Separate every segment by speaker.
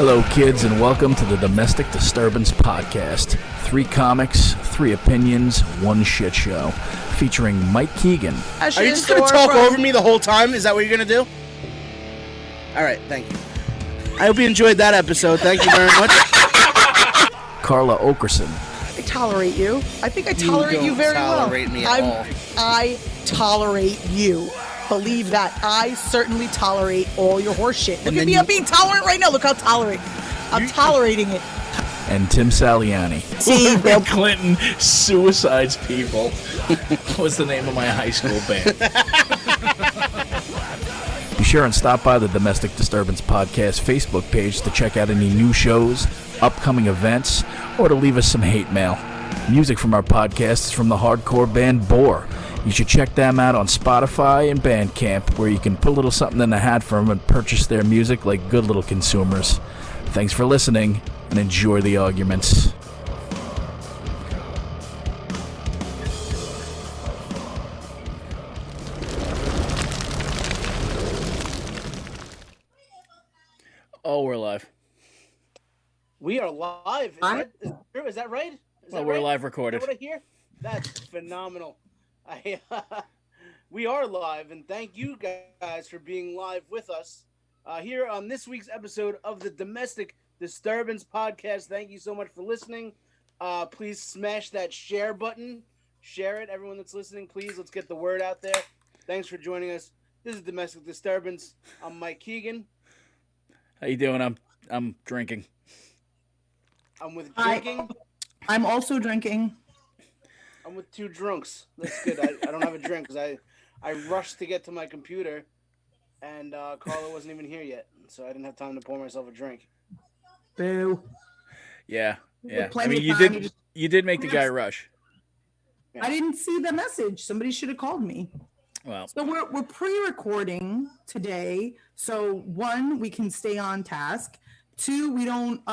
Speaker 1: Hello, kids, and welcome to the Domestic Disturbance Podcast. 3 comics, 3 opinions, 1 shit show. Featuring Mike Keegan.
Speaker 2: Are you just going to talk over me the whole time? Is that what you're going to do? All right, thank you. I hope you enjoyed that episode. Thank you very much.
Speaker 1: Carla Oakerson.
Speaker 3: I tolerate you. I think I tolerate you very well.
Speaker 2: You don't tolerate me at all.
Speaker 3: I tolerate you. Believe that. I certainly tolerate all your horse shit. Look at me, I'm being tolerant right now. Look how tolerant. I'm tolerating it.
Speaker 1: And Tim Saliani.
Speaker 3: See,
Speaker 4: Bill Clinton suicides people. What's the name of my high school band?
Speaker 1: Be sure and stop by the Domestic Disturbance Podcast Facebook page to check out any new shows, upcoming events, or to leave us some hate mail. Music from our podcast is from the hardcore band Bore. You should check them out on Spotify and Bandcamp, where you can put a little something in the hat for them and purchase their music like good little consumers. Thanks for listening, and enjoy the arguments.
Speaker 4: Oh, we're live.
Speaker 2: We are live. Is that right?
Speaker 4: We're live recorded.
Speaker 2: Is that what I hear? That's phenomenal. We are live, and thank you guys for being live with us here on this week's episode of the Domestic Disturbance Podcast. Thank you so much for listening. Please smash that share button. Share it, everyone that's listening. Please, let's get the word out there. Thanks for joining us. This is Domestic Disturbance. I'm Mike Keegan.
Speaker 4: How you doing? I'm drinking.
Speaker 2: I'm with drinking.
Speaker 3: I'm also drinking.
Speaker 2: I'm with 2 drunks. That's good. I don't have a drink because I rushed to get to my computer, and Carla wasn't even here yet, so I didn't have time to pour myself a drink.
Speaker 3: Boo.
Speaker 4: Yeah. I mean, you did make the guy rush.
Speaker 3: Yeah. I didn't see the message. Somebody should have called me.
Speaker 4: Well,
Speaker 3: so we're pre-recording today. So 1, we can stay on task. 2, we don't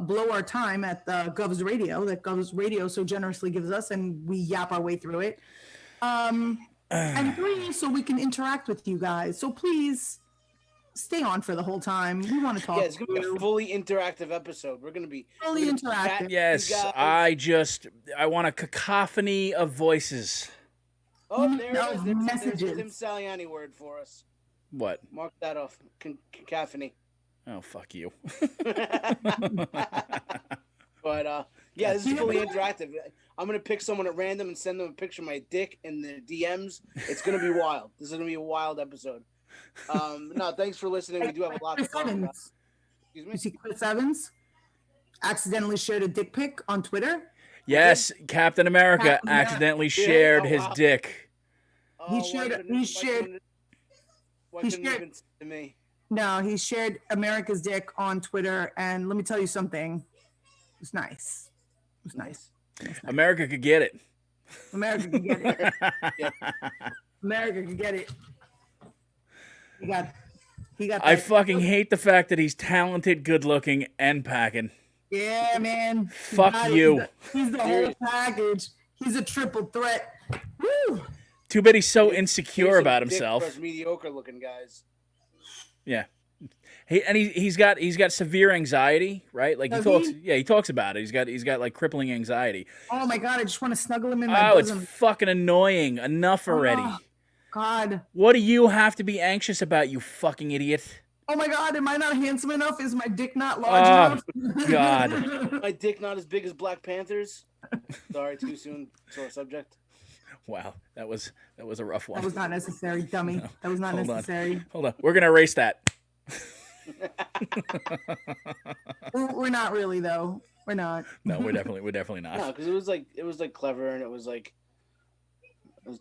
Speaker 3: blow our time at the Gov's Radio that Gov's Radio so generously gives us, and we yap our way through it. And 3, so we can interact with you guys. So please stay on for the whole time. We want to talk.
Speaker 2: Yeah, it's going to be a fully interactive episode. We're going to be
Speaker 3: fully interactive.
Speaker 4: Yes, I want a cacophony of voices.
Speaker 2: Oh, there it is.
Speaker 3: Messages.
Speaker 2: There's Tim Saliani word for us.
Speaker 4: What?
Speaker 2: Mark that off. Cacophony.
Speaker 4: Oh, fuck you.
Speaker 2: But, yeah, this is fully interactive. I'm going to pick someone at random and send them a picture of my dick in the DMs. It's going to be wild. This is going to be a wild episode. No, thanks for listening. We do have a lot to talk about. Excuse me?
Speaker 3: You see Chris Evans accidentally shared a dick pic on Twitter?
Speaker 4: Yes, Captain America accidentally shared his dick.
Speaker 2: He shared to me.
Speaker 3: No, he shared America's dick on Twitter, and let me tell you something. It was nice. It was nice.
Speaker 4: America could get it.
Speaker 3: America could get it. Yeah. America could get it. He got
Speaker 4: I fucking hate the fact that he's talented, good-looking, and packing.
Speaker 3: Yeah, man.
Speaker 4: Fuck you.
Speaker 3: He's the whole package. He's a triple threat. Woo!
Speaker 4: Too bad he's so insecure about himself.
Speaker 2: Mediocre-looking guys.
Speaker 4: Yeah, he's got severe anxiety, right? Like he talks about it. He's got like crippling anxiety.
Speaker 3: Oh my god, I just want to snuggle him in my bosom.
Speaker 4: It's fucking annoying. Enough already.
Speaker 3: Oh, god.
Speaker 4: What do you have to be anxious about, you fucking idiot?
Speaker 3: Oh my god, am I not handsome enough? Is my dick not large enough?
Speaker 4: God.
Speaker 2: My dick not as big as Black Panther's? Sorry, too soon. Sore subject.
Speaker 4: Wow, that was a rough one.
Speaker 3: That was not necessary, dummy. No. That was not necessary.
Speaker 4: Hold on. We're gonna erase that.
Speaker 3: We're not really though. We're not.
Speaker 4: No, we're definitely not.
Speaker 2: No, because it was clever, and it was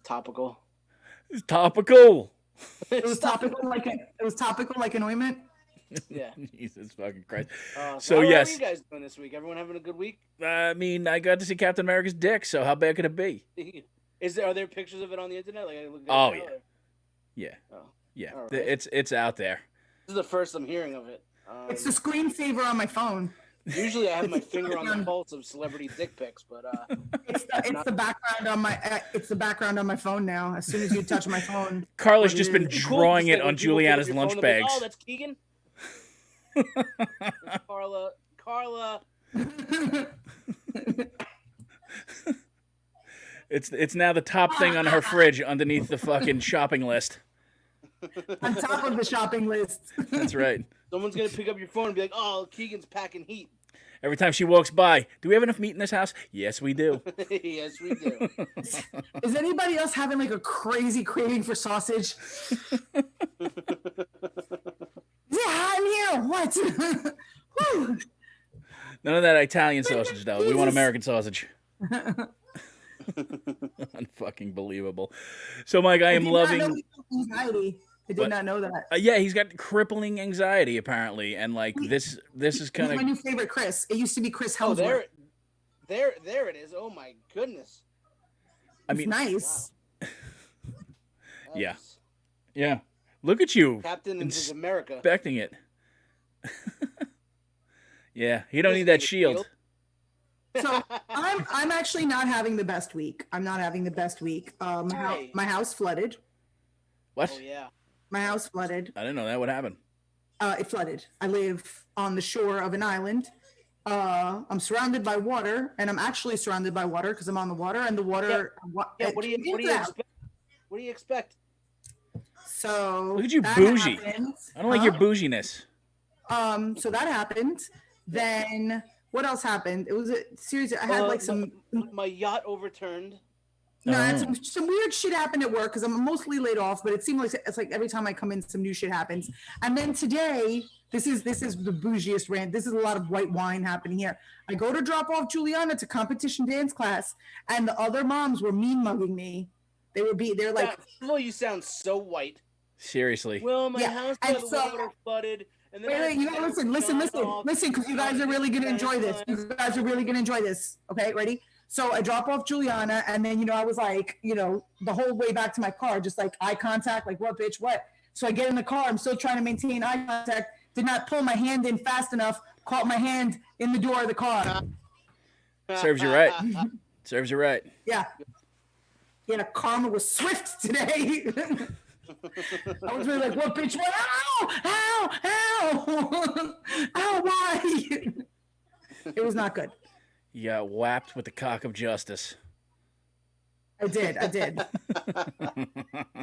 Speaker 2: topical.
Speaker 4: It's topical.
Speaker 3: It was topical like an ointment.
Speaker 2: Yeah.
Speaker 4: Jesus fucking Christ.
Speaker 2: So yes. How are you guys doing this week? Everyone having a good week?
Speaker 4: I mean, I got to see Captain America's dick, so how bad could it be?
Speaker 2: Are there pictures of it on the internet?
Speaker 4: Yeah.
Speaker 2: Oh.
Speaker 4: Yeah.
Speaker 2: Right.
Speaker 4: It's out there.
Speaker 2: This is the first I'm hearing of it.
Speaker 3: It's the screensaver on my phone.
Speaker 2: Usually I have my finger on the pulse of celebrity dick pics, but
Speaker 3: it's the background on my phone now. As soon as you touch my phone,
Speaker 4: Carla's just been drawing it on Juliana's lunch bags.
Speaker 2: Oh, that's Keegan. Carla Carla.
Speaker 4: It's now the top thing on her fridge underneath the fucking shopping list.
Speaker 3: On top of the shopping list.
Speaker 4: That's right.
Speaker 2: Someone's gonna pick up your phone and be like, "Oh, Keegan's packing heat."
Speaker 4: Every time she walks by, do we have enough meat in this house? Yes, we do.
Speaker 2: Yes, we do.
Speaker 3: Is anybody else having like a crazy craving for sausage? Is it hot in here? What? Whew.
Speaker 4: None of that Italian sausage, though. We want American sausage. Unfucking believable. So, Mike, I am loving.
Speaker 3: Anxiety. I did not know that.
Speaker 4: Yeah, he's got crippling anxiety apparently, and like this is kind of
Speaker 3: my new favorite Chris. It used to be Chris
Speaker 2: Oh,
Speaker 3: Hemsworth.
Speaker 2: there it is. Oh my goodness.
Speaker 4: I mean,
Speaker 3: nice.
Speaker 4: Yeah. Yeah. Look at you,
Speaker 2: Captain of America.
Speaker 4: expecting it. Yeah, he don't need that shield.
Speaker 3: So I'm actually not having the best week. I'm not having the best week. My house flooded.
Speaker 4: What?
Speaker 2: Oh yeah.
Speaker 3: My house flooded.
Speaker 4: I didn't know that would happen.
Speaker 3: It flooded. I live on the shore of an island. I'm surrounded by water, and I'm actually surrounded by water because I'm on the water, and the water.
Speaker 2: Yeah. What do you expect? What do you expect?
Speaker 3: So
Speaker 4: look at you,
Speaker 3: that
Speaker 4: bougie.
Speaker 3: happened.
Speaker 4: I don't like your bouginess.
Speaker 3: So that happened. Then what else happened? It was a series. I had like some.
Speaker 2: My yacht overturned.
Speaker 3: No, I had some weird shit happened at work because I'm mostly laid off, but it seemed like it's like every time I come in, some new shit happens. And then today, this is the bougiest rant. This is a lot of white wine happening here. I go to drop off Juliana to competition dance class, and the other moms were mean mugging me. They're like,
Speaker 2: well, you sound so white.
Speaker 4: Seriously.
Speaker 2: Well, my house got water flooded. And then
Speaker 3: wait, you gotta listen, because you guys are really gonna enjoy this. You guys are really gonna enjoy this. Okay, ready? So I drop off Juliana, and then, I was like, the whole way back to my car, just like eye contact, like, what, bitch, what? So I get in the car. I'm still trying to maintain eye contact. Did not pull my hand in fast enough. Caught my hand in the door of the car.
Speaker 4: Serves you right. Serves you right.
Speaker 3: Yeah. Yeah, karma was swift today. I was really like, what, bitch, what? Ow! Ow, why? It was not good.
Speaker 4: You got whapped with the cock of justice.
Speaker 3: I did.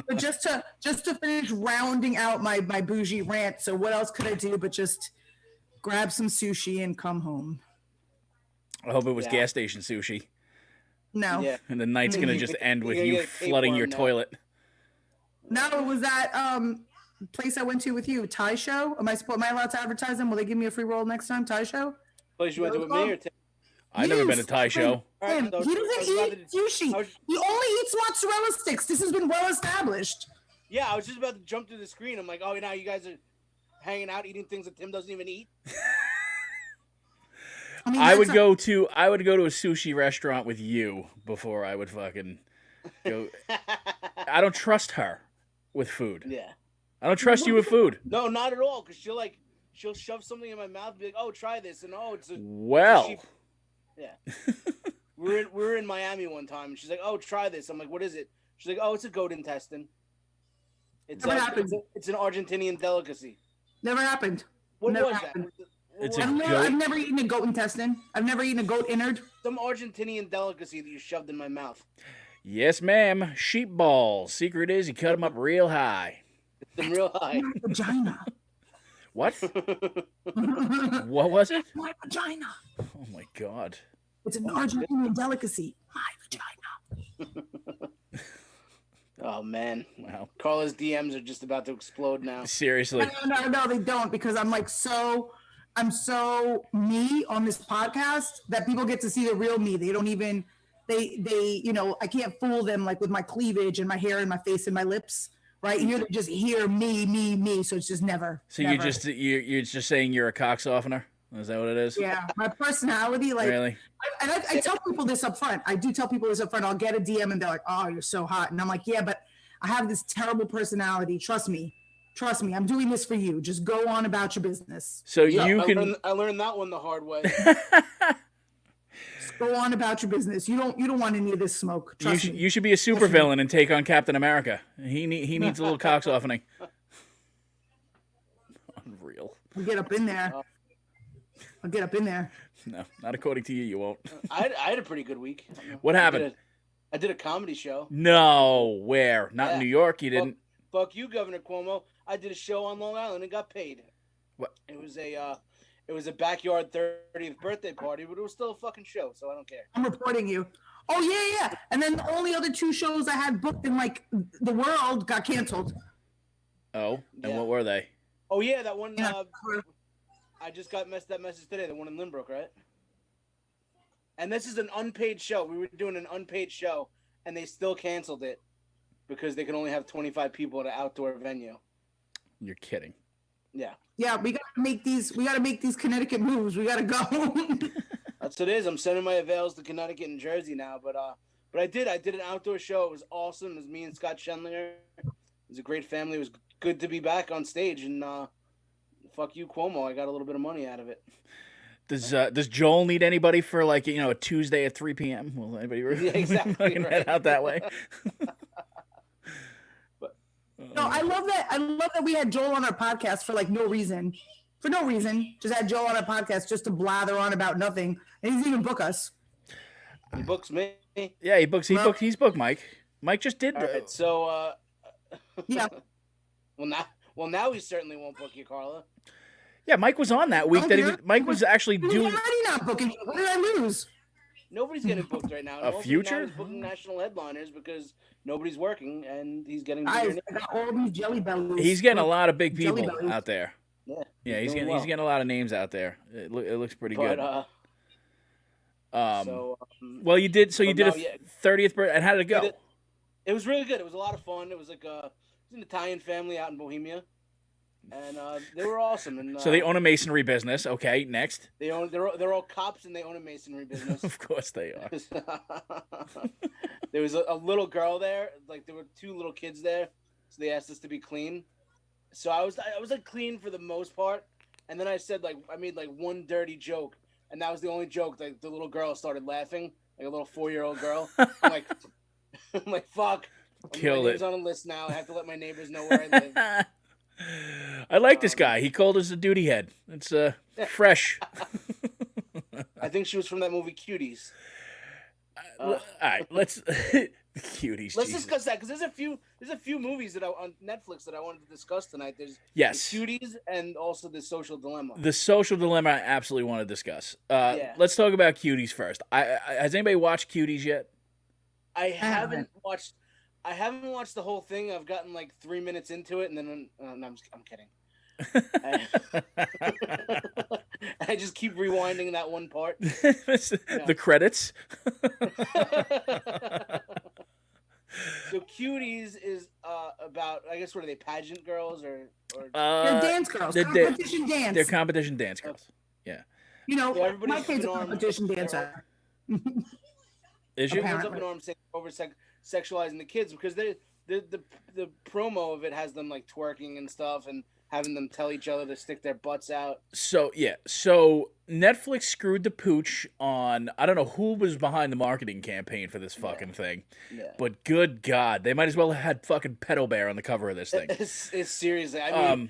Speaker 3: But just to finish rounding out my bougie rant, so what else could I do but just grab some sushi and come home?
Speaker 4: I hope it was gas station sushi.
Speaker 3: No.
Speaker 2: Yeah.
Speaker 4: And the night's going to just end with you flooding your toilet.
Speaker 3: No, it was that place I went to with you, Thai show. Am I allowed to advertise them? Will they give me a free roll next time, Thai show?
Speaker 2: Place you went to with me or
Speaker 4: I've never been to Thai show.
Speaker 3: He doesn't eat sushi. He only eats mozzarella sticks. This has been well established.
Speaker 2: Yeah, I was just about to jump to the screen. I'm like, oh, now you guys are hanging out eating things that Tim doesn't even eat.
Speaker 4: I would go to a sushi restaurant with you before I would fucking go. I don't trust her with food.
Speaker 2: Yeah.
Speaker 4: I don't trust you with food.
Speaker 2: No, not at all. Because she'll shove something in my mouth and be like, oh, try this. And it's a
Speaker 4: well.
Speaker 2: Yeah. we were in Miami one time, and she's like, "Oh, try this." I'm like, "What is it?" She's like, "Oh, it's a goat intestine. It's an Argentinian delicacy."
Speaker 3: Never happened.
Speaker 2: What
Speaker 3: never
Speaker 2: was
Speaker 3: happened.
Speaker 2: that?
Speaker 3: I've never eaten a goat intestine. I've never eaten a goat innard.
Speaker 2: Some Argentinian delicacy that you shoved in my mouth.
Speaker 4: Yes, ma'am. Sheep balls. Secret is you cut them up real high.
Speaker 2: Them real high.
Speaker 3: My vagina.
Speaker 4: What? What was it?
Speaker 3: My vagina.
Speaker 4: Oh my God.
Speaker 3: It's an Argentinian delicacy. My vagina.
Speaker 2: Oh man.
Speaker 4: Wow.
Speaker 2: Carla's DMs are just about to explode now.
Speaker 4: Seriously.
Speaker 3: No, they don't, because I'm so me on this podcast that people get to see the real me. They don't even I can't fool them like with my cleavage and my hair and my face and my lips. Right here, they just hear me. So it's just never.
Speaker 4: So
Speaker 3: never.
Speaker 4: you're just saying you're a cock softener? Is that what it is?
Speaker 3: Yeah, my personality, like,
Speaker 4: really?
Speaker 3: I tell people this up front. I do tell people this up front. I'll get a DM and they're like, "Oh, you're so hot," and I'm like, "Yeah, but I have this terrible personality. Trust me. I'm doing this for you. Just go on about your business."
Speaker 4: So I
Speaker 2: learned that one the hard way.
Speaker 3: Go on about your business. You don't want any of this smoke. Trust me.
Speaker 4: You should be a supervillain and take on Captain America. He needs a little cock softening. Unreal.
Speaker 3: Get up in there. I'll get up in there.
Speaker 4: No, not according to you. You won't.
Speaker 2: I had a pretty good week.
Speaker 4: What happened?
Speaker 2: I did a comedy show.
Speaker 4: No, where? Not in
Speaker 2: Yeah.
Speaker 4: New York. You didn't.
Speaker 2: Fuck you, Governor Cuomo. I did a show on Long Island and got paid.
Speaker 4: What?
Speaker 2: It was a backyard 30th birthday party, but it was still a fucking show, so I don't care.
Speaker 3: I'm reporting you. Oh yeah. And then the only other 2 shows I had booked in like the world got canceled.
Speaker 4: Oh, and
Speaker 2: Yeah.
Speaker 4: what were they?
Speaker 2: Oh yeah, that one.
Speaker 3: Yeah.
Speaker 2: I just got that message today. The one in Lynbrook, right? And this is an unpaid show. We were doing an unpaid show, and they still canceled it because they can only have 25 people at an outdoor venue.
Speaker 4: You're kidding.
Speaker 2: Yeah.
Speaker 3: Yeah, we gotta make these Connecticut moves. We gotta go.
Speaker 2: That's what it is. I'm sending my avails to Connecticut and Jersey now, but I did an outdoor show. It was awesome. It was me and Scott Schendlinger. It was a great family. It was good to be back on stage, and fuck you, Cuomo. I got a little bit of money out of it.
Speaker 4: Does Joel need anybody for like a Tuesday at 3 p.m.? Will anybody
Speaker 2: exactly
Speaker 4: fucking
Speaker 2: right.
Speaker 4: head out that way?
Speaker 3: No, I love that we had Joel on our podcast for like no reason. For no reason. Just had Joel on our podcast just to blather on about nothing. And he didn't even book us.
Speaker 2: He books me.
Speaker 4: Yeah, he's booked Mike. Mike just did.
Speaker 2: All right, so
Speaker 3: Yeah.
Speaker 2: well now he certainly won't book you, Carla.
Speaker 4: Yeah, Mike was on that week. Mike was actually
Speaker 3: He was
Speaker 4: doing.
Speaker 3: already not booking. What did I lose?
Speaker 2: Nobody's getting booked right now.
Speaker 4: A Future?
Speaker 2: He's booking national headliners because nobody's working, and he's getting.
Speaker 3: I got all these jelly bellies.
Speaker 4: He's getting a lot of big
Speaker 3: Jelly
Speaker 4: people
Speaker 3: bellies.
Speaker 4: out there.
Speaker 2: Yeah,
Speaker 4: He's
Speaker 2: doing
Speaker 4: getting a lot of names out there. It looks pretty good. Well, you did. So you did a 30th birthday. And how did it go?
Speaker 2: It was really good. It was a lot of fun. It was like it was an Italian family out in Bohemia, and they were awesome. And
Speaker 4: So they own a masonry business. Okay, next.
Speaker 2: they're all cops, and they own a masonry business.
Speaker 4: Of course they are.
Speaker 2: There was a little girl there. Like there were 2 little kids there, so they asked us to be clean. So I was like clean for the most part, and then I made like one dirty joke, and that was the only joke. Like the little girl started laughing, like a little 4-year-old girl. I'm like, fuck.
Speaker 4: Killed
Speaker 2: my
Speaker 4: it.
Speaker 2: name's on a list now. I have to let my neighbors know where I live.
Speaker 4: I like this guy. He called us a duty head. It's fresh.
Speaker 2: I think she was from that movie Cuties.
Speaker 4: All right, let's cuties.
Speaker 2: Let's
Speaker 4: Jesus.
Speaker 2: discuss that because there's a few movies that on Netflix that I wanted to discuss tonight. There's
Speaker 4: Yes.
Speaker 2: the Cuties and also the Social Dilemma.
Speaker 4: The Social Dilemma I absolutely want to discuss.
Speaker 2: Yeah.
Speaker 4: Let's talk about Cuties first. Has anybody watched Cuties yet?
Speaker 2: I haven't watched the whole thing. I've gotten like 3 minutes into it, and then no, I'm kidding. I just keep rewinding that one part.
Speaker 4: The credits.
Speaker 2: So Cuties is about, I guess, what are they, pageant girls or
Speaker 3: They're dance girls.
Speaker 4: They're
Speaker 3: Competition dance.
Speaker 4: They're competition dance girls. Yeah.
Speaker 3: So
Speaker 2: So everybody's
Speaker 3: my kid's a
Speaker 2: up in arms.
Speaker 3: competition dancer.
Speaker 4: Is you?
Speaker 2: everyone's up in arms saying over sexualizing the kids because the promo of it has them like twerking and stuff and having them tell each other to stick their butts out.
Speaker 4: So Netflix screwed the pooch on. I don't know who was behind the marketing campaign for this fucking thing, but good God, they might as well have had fucking Pedo Bear on the cover of this thing.
Speaker 2: It's seriously. I mean,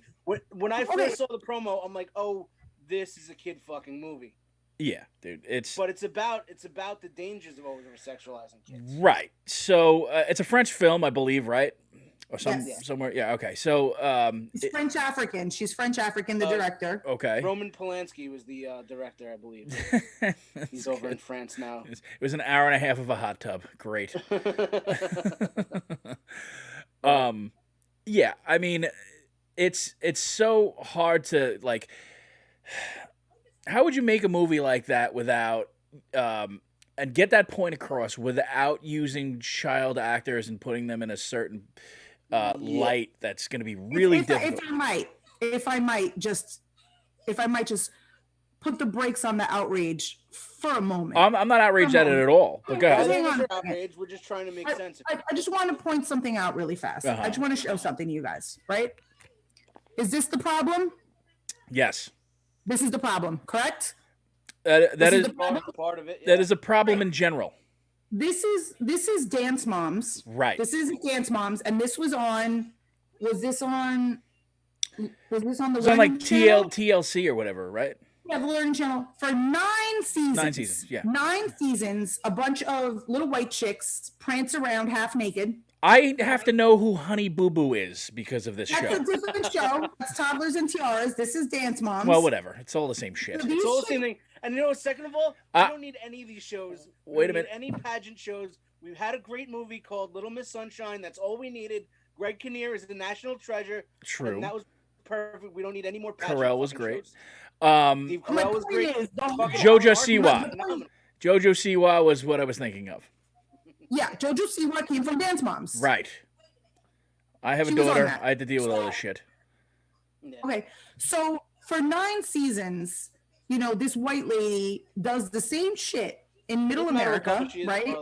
Speaker 2: when I first saw the promo, I'm like, oh, this is a kid fucking movie.
Speaker 4: Yeah, dude,
Speaker 2: But it's about the dangers of over sexualizing kids.
Speaker 4: Right. So it's a French film, I believe, right? Or
Speaker 3: Yes.
Speaker 4: somewhere. Yeah. Okay. So
Speaker 3: She's French African. She's French African, the director.
Speaker 4: okay.
Speaker 2: Roman Polanski was the director, I believe. He's over in France now.
Speaker 4: It was an hour and a half of a hot tub. Great. Yeah. I mean, it's so hard to like. How would you make a movie like that without and get that point across without using child actors and putting them in a certain light that's going to be really difficult?
Speaker 3: If I might just put the brakes on the outrage for a moment.
Speaker 4: I'm not outraged at it at all. But go
Speaker 2: I
Speaker 4: ahead.
Speaker 2: think
Speaker 3: Hang on
Speaker 2: it's
Speaker 3: a second.
Speaker 2: outrage. We're just trying to make sense of it.
Speaker 3: I just want to point something out really fast.
Speaker 4: Uh-huh.
Speaker 3: I just want to show something to you guys, right? Is this the problem?
Speaker 4: Yes.
Speaker 3: This is the problem, correct?
Speaker 4: That
Speaker 3: This is
Speaker 4: is
Speaker 3: the problem?
Speaker 2: Part of it.
Speaker 4: that is a problem in general.
Speaker 3: This is Dance Moms.
Speaker 4: Right.
Speaker 3: This is Dance Moms, and this was on. Was this on the
Speaker 4: It's on like
Speaker 3: Ren channel?
Speaker 4: TLC or whatever, right?
Speaker 3: Yeah, the Learning Channel for 9 seasons.
Speaker 4: 9 seasons, yeah.
Speaker 3: 9 seasons, a bunch of little white chicks prance around half naked.
Speaker 4: I have to know who Honey Boo Boo is because of this
Speaker 3: That's
Speaker 4: show.
Speaker 3: a different show. That's Toddlers and Tiaras. This is Dance Moms.
Speaker 4: Well, whatever. It's all the same shit.
Speaker 2: It's all the same thing. And you know what? Second of all, we don't need any of these shows.
Speaker 4: Wait a minute.
Speaker 2: Any pageant shows. We've had a great movie called Little Miss Sunshine. That's all we needed. Greg Kinnear is the national treasure.
Speaker 4: True.
Speaker 2: And that was perfect. We don't need any more pageant
Speaker 4: Carell was great.
Speaker 2: shows.
Speaker 4: Steve
Speaker 2: Carell was great.
Speaker 4: Jojo Siwa. Jojo Siwa was what I was thinking of.
Speaker 3: Yeah, Jojo Siwa came from Dance Moms.
Speaker 4: Right. I have a daughter. I had to deal with all this shit.
Speaker 2: Yeah.
Speaker 3: Okay, so for 9 seasons, you know, this white lady does the same shit in Middle America, right?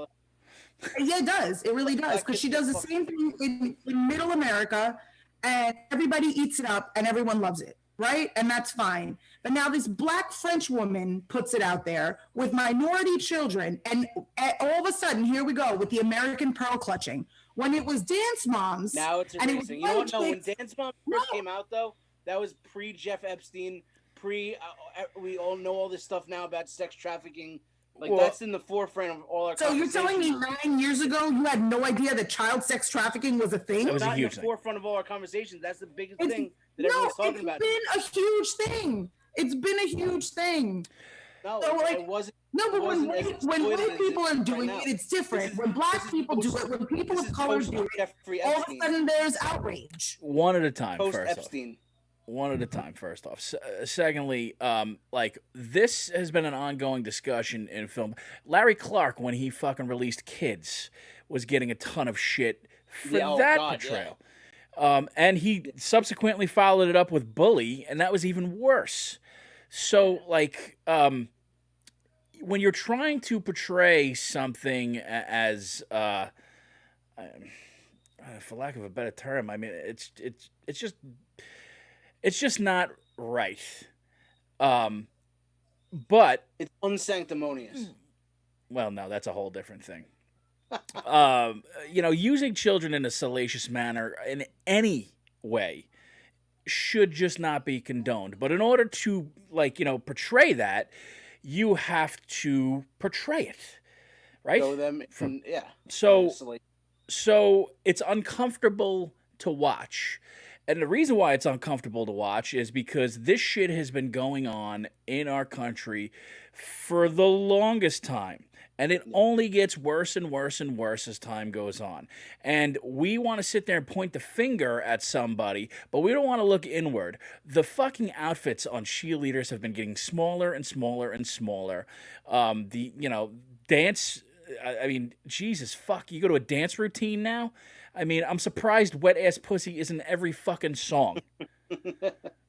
Speaker 3: Yeah, it does. It really does, because she does the same thing in Middle America, and everybody eats it up, and everyone loves it, right? And that's fine. But now this black French woman puts it out there with minority children, and all of a sudden, here we go with the American pearl clutching. When it was Dance Moms,
Speaker 2: now it's
Speaker 3: and
Speaker 2: erasing. You don't know when Dance Moms first came out, though. That was pre Jeff Epstein, we all know all this stuff now about sex trafficking. Like, well, that's in the forefront of all our.
Speaker 3: So you're telling me 9 years ago you had no idea that child sex trafficking was a thing?
Speaker 4: That was
Speaker 2: not
Speaker 4: a huge
Speaker 2: in the
Speaker 4: thing.
Speaker 2: forefront of all our conversations. That's the biggest thing that everyone's talking about.
Speaker 3: It's been a huge thing. It's been a huge thing.
Speaker 2: No,
Speaker 3: so, like,
Speaker 2: it wasn't.
Speaker 3: No, but when white people are doing it, it's different. When black people do it, when people of color do it, all of a sudden there's outrage.
Speaker 4: One at a time,
Speaker 2: Post
Speaker 4: first
Speaker 2: Epstein.
Speaker 4: off. One at a time, first off. Secondly, like, this has been an ongoing discussion in film. Larry Clark, when he fucking released Kids, was getting a ton of shit for that portrayal. Yeah. And he subsequently followed it up with Bully, and that was even worse. So, like, when you're trying to portray something as, for lack of a better term, I mean, it's just not right. But
Speaker 2: it's unsanctimonious.
Speaker 4: Well, no, that's a whole different thing. You know, using children in a salacious manner in any way should just not be condoned. But in order to, like, you know, portray that, you have to portray it, right?
Speaker 2: Show them, yeah.
Speaker 4: So it's uncomfortable to watch. And the reason why it's uncomfortable to watch is because this shit has been going on in our country for the longest time. And it only gets worse and worse and worse as time goes on. And we want to sit there and point the finger at somebody, but we don't want to look inward. The fucking outfits on cheerleaders have been getting smaller and smaller and smaller. Dance, I mean, Jesus, fuck, you go to a dance routine now? I mean, I'm surprised Wet Ass Pussy isn't every fucking song.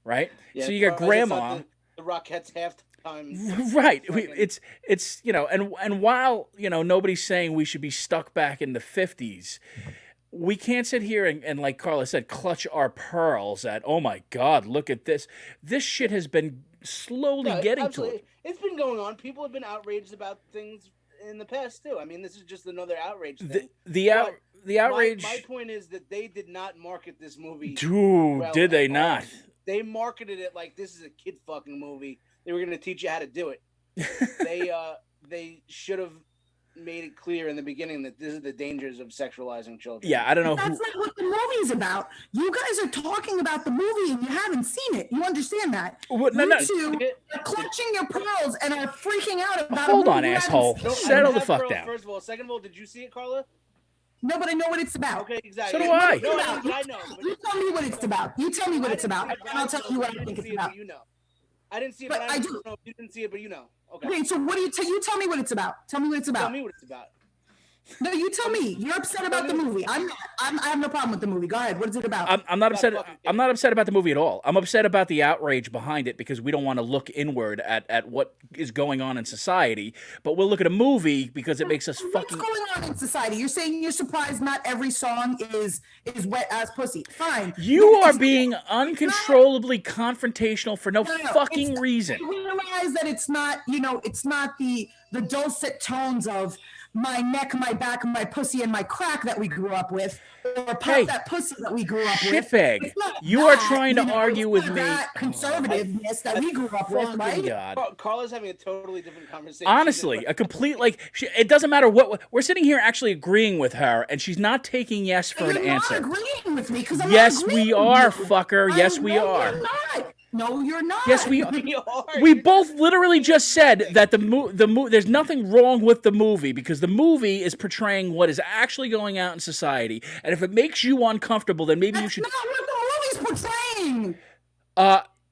Speaker 4: Right?
Speaker 2: Yeah,
Speaker 4: so you got Grandma.
Speaker 2: The Rockettes halftime.
Speaker 4: Right. It's you know, and while, you know, nobody's saying we should be stuck back in the 50s, we can't sit here and like Carla said, clutch our pearls at, oh my God, look at this. This shit has been slowly getting to it.
Speaker 2: It's been going on. People have been outraged about things in the past too. I mean, this is just another outrage thing.
Speaker 4: The outrage.
Speaker 2: My point is that they did not market this movie.
Speaker 4: Dude, well, did they not?
Speaker 2: They marketed it like this is a kid fucking movie. They were going to teach you how to do it. They should have made it clear in the beginning that this is the dangers of sexualizing children.
Speaker 4: Yeah, I don't know.
Speaker 3: That's not what the movie is about. You guys are talking about the movie and you haven't seen it. You understand that?
Speaker 4: What? No.
Speaker 3: You two are clutching your pearls and are freaking out about.
Speaker 4: Hold on, asshole. Settle the fuck down.
Speaker 2: First of all, second of all, did you see it, Carla?
Speaker 3: No, but I know what it's about.
Speaker 2: Okay, exactly.
Speaker 4: So do I.
Speaker 2: No, I know.
Speaker 3: You tell me what it's about. You tell me what it's about, and I'll tell you what I think it's about.
Speaker 2: You know. I didn't see it, but I do. Know. You didn't see it, but you know.
Speaker 3: Okay, so what do you you tell me what it's about. Tell me what it's about.
Speaker 2: Tell me what it's about.
Speaker 3: No, you tell me. You're upset about the movie. I have no problem with the movie. Go ahead. What is it about?
Speaker 4: I'm not upset. I'm not upset about the movie at all. I'm upset about the outrage behind it because we don't want to look inward at what is going on in society, but we'll look at a movie because it makes us fucking.
Speaker 3: What's going on in society? You're saying you're surprised not every song is Wet Ass Pussy. Fine.
Speaker 4: You are being uncontrollably confrontational for no fucking reason.
Speaker 3: You realize that it's not, you know, it's not the dulcet tones of my neck, my back, my pussy, and my crack that we grew up with, or pop
Speaker 4: Hey,
Speaker 3: that pussy that we grew up with.
Speaker 4: Shitbag,
Speaker 3: It's not
Speaker 4: you are
Speaker 3: that,
Speaker 4: trying to
Speaker 3: you know,
Speaker 4: argue
Speaker 3: it's
Speaker 4: with
Speaker 3: not
Speaker 4: me.
Speaker 3: that conservativeness that we grew up with,
Speaker 4: Fucking
Speaker 3: right?
Speaker 4: God.
Speaker 2: Carla's having a totally different conversation.
Speaker 4: Honestly, a complete, like, it doesn't matter what, we're sitting here actually agreeing with her, and she's not taking yes for an
Speaker 3: You're
Speaker 4: answer.
Speaker 3: not agreeing with me because I'm
Speaker 4: Yes,
Speaker 3: not agreeing
Speaker 4: we
Speaker 3: with
Speaker 4: are,
Speaker 3: you.
Speaker 4: fucker. Yes, we
Speaker 3: No,
Speaker 4: are.
Speaker 3: You're not. No, you're not.
Speaker 4: Yes, we are.
Speaker 2: You are.
Speaker 4: We both literally just said that there's nothing wrong with the movie because the movie is portraying what is actually going out in society, and if it makes you uncomfortable, then maybe you should.
Speaker 3: That's not what the movie's portraying.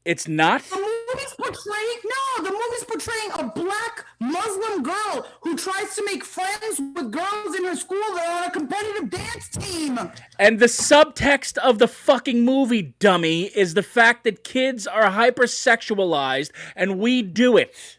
Speaker 4: It's not.
Speaker 3: The movie's portraying a black Muslim girl who tries to make friends with girls in her school that are on a competitive dance team.
Speaker 4: And the subtext of the fucking movie, dummy, is the fact that kids are hypersexualized and we do it.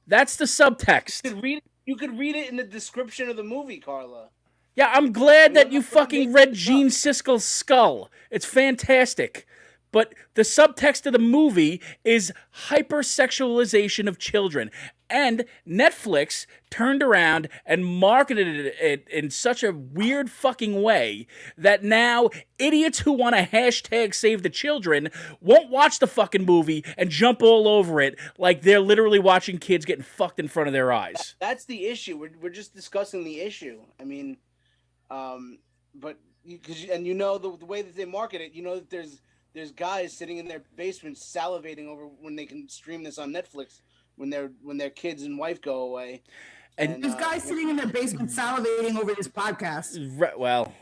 Speaker 4: That's the subtext.
Speaker 2: You could read it in the description of the movie, Carla.
Speaker 4: Yeah, I'm glad that you fucking read Gene Siskel's Skull. It's fantastic. But the subtext of the movie is hypersexualization of children. And Netflix turned around and marketed it in such a weird fucking way that now idiots who want to hashtag save the children won't watch the fucking movie and jump all over it like they're literally watching kids getting fucked in front of their eyes.
Speaker 2: That's the issue. We're just discussing the issue. I mean, but you know the way that they market it, you know that there's guys sitting in their basements salivating over when they can stream this on Netflix when their kids and wife go away.
Speaker 3: And there's guys sitting in their basement salivating over this podcast.
Speaker 4: Well,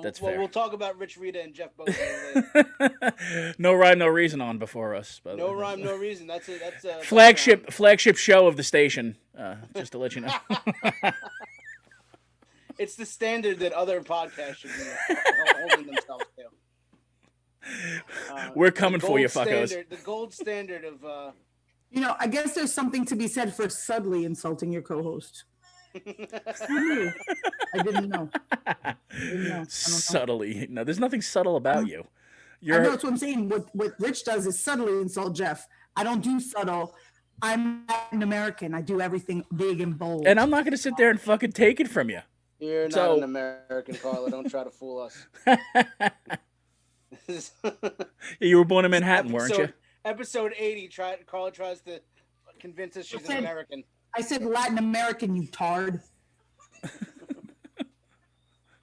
Speaker 4: that's fair.
Speaker 2: We'll talk about Rich Rita and Jeff Bezos later.
Speaker 4: No rhyme, no reason on before us.
Speaker 2: No rhyme, no reason. That's a
Speaker 4: flagship show of the station. Just to let you know.
Speaker 2: It's the standard that other podcasts should be holding themselves to.
Speaker 4: We're coming for you, fuckos.
Speaker 2: The gold standard of.
Speaker 3: You know, I guess there's something to be said for subtly insulting your co-host. I didn't know.
Speaker 4: Subtly. No, there's nothing subtle about you.
Speaker 3: I know that's what I'm saying. What Rich does is subtly insult Jeff. I don't do subtle. I'm Latin American. I do everything big and bold.
Speaker 4: And I'm not going to sit there and fucking take it from you.
Speaker 2: You're not an American, Carla. Don't try to fool us.
Speaker 4: You were born in Manhattan, weren't you?
Speaker 2: Episode 80, Carla tries to convince us she's an American.
Speaker 3: I said Latin American, you tard.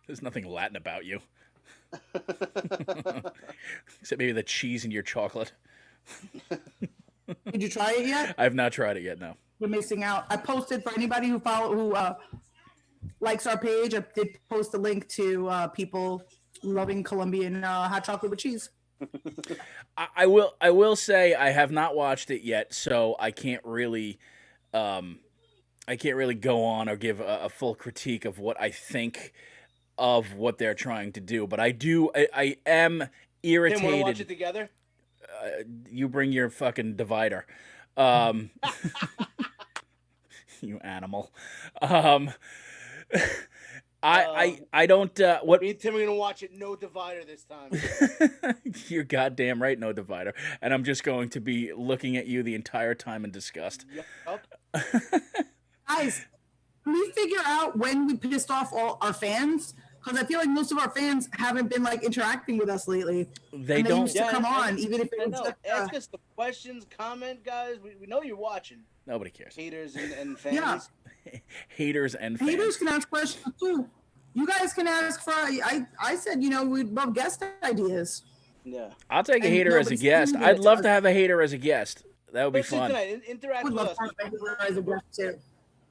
Speaker 4: There's nothing Latin about you. Except maybe the cheese in your chocolate.
Speaker 3: Did you try it yet?
Speaker 4: I have not tried it yet, no.
Speaker 3: You're missing out. I posted for anybody who likes our page. I did post a link to people loving Colombian hot chocolate with cheese.
Speaker 4: I will say I have not watched it yet, so I can't really go on or give a full critique of what I think of what they're trying to do. But I am irritated.
Speaker 2: Then we'll watch it together.
Speaker 4: You bring your fucking divider. You animal. I don't. What?
Speaker 2: Me and Tim are gonna watch it. No divider this time.
Speaker 4: You're goddamn right, no divider. And I'm just going to be looking at you the entire time in disgust.
Speaker 2: Yep.
Speaker 3: Guys, can we figure out when we pissed off all our fans? Because I feel like most of our fans haven't been like interacting with us lately.
Speaker 4: They don't
Speaker 3: used to come on, even if it was just,
Speaker 2: ask us the questions, comment, guys. We know you're watching.
Speaker 4: Nobody cares.
Speaker 2: Haters and fans.
Speaker 3: Yeah.
Speaker 4: Haters and fans.
Speaker 3: Haters can ask questions too. You guys can ask for. I said, you know, we'd love guest ideas.
Speaker 2: Yeah.
Speaker 4: I'll take a hater as a guest. I'd love to have a hater as a guest. That would be fun.
Speaker 2: Tonight, interact with us.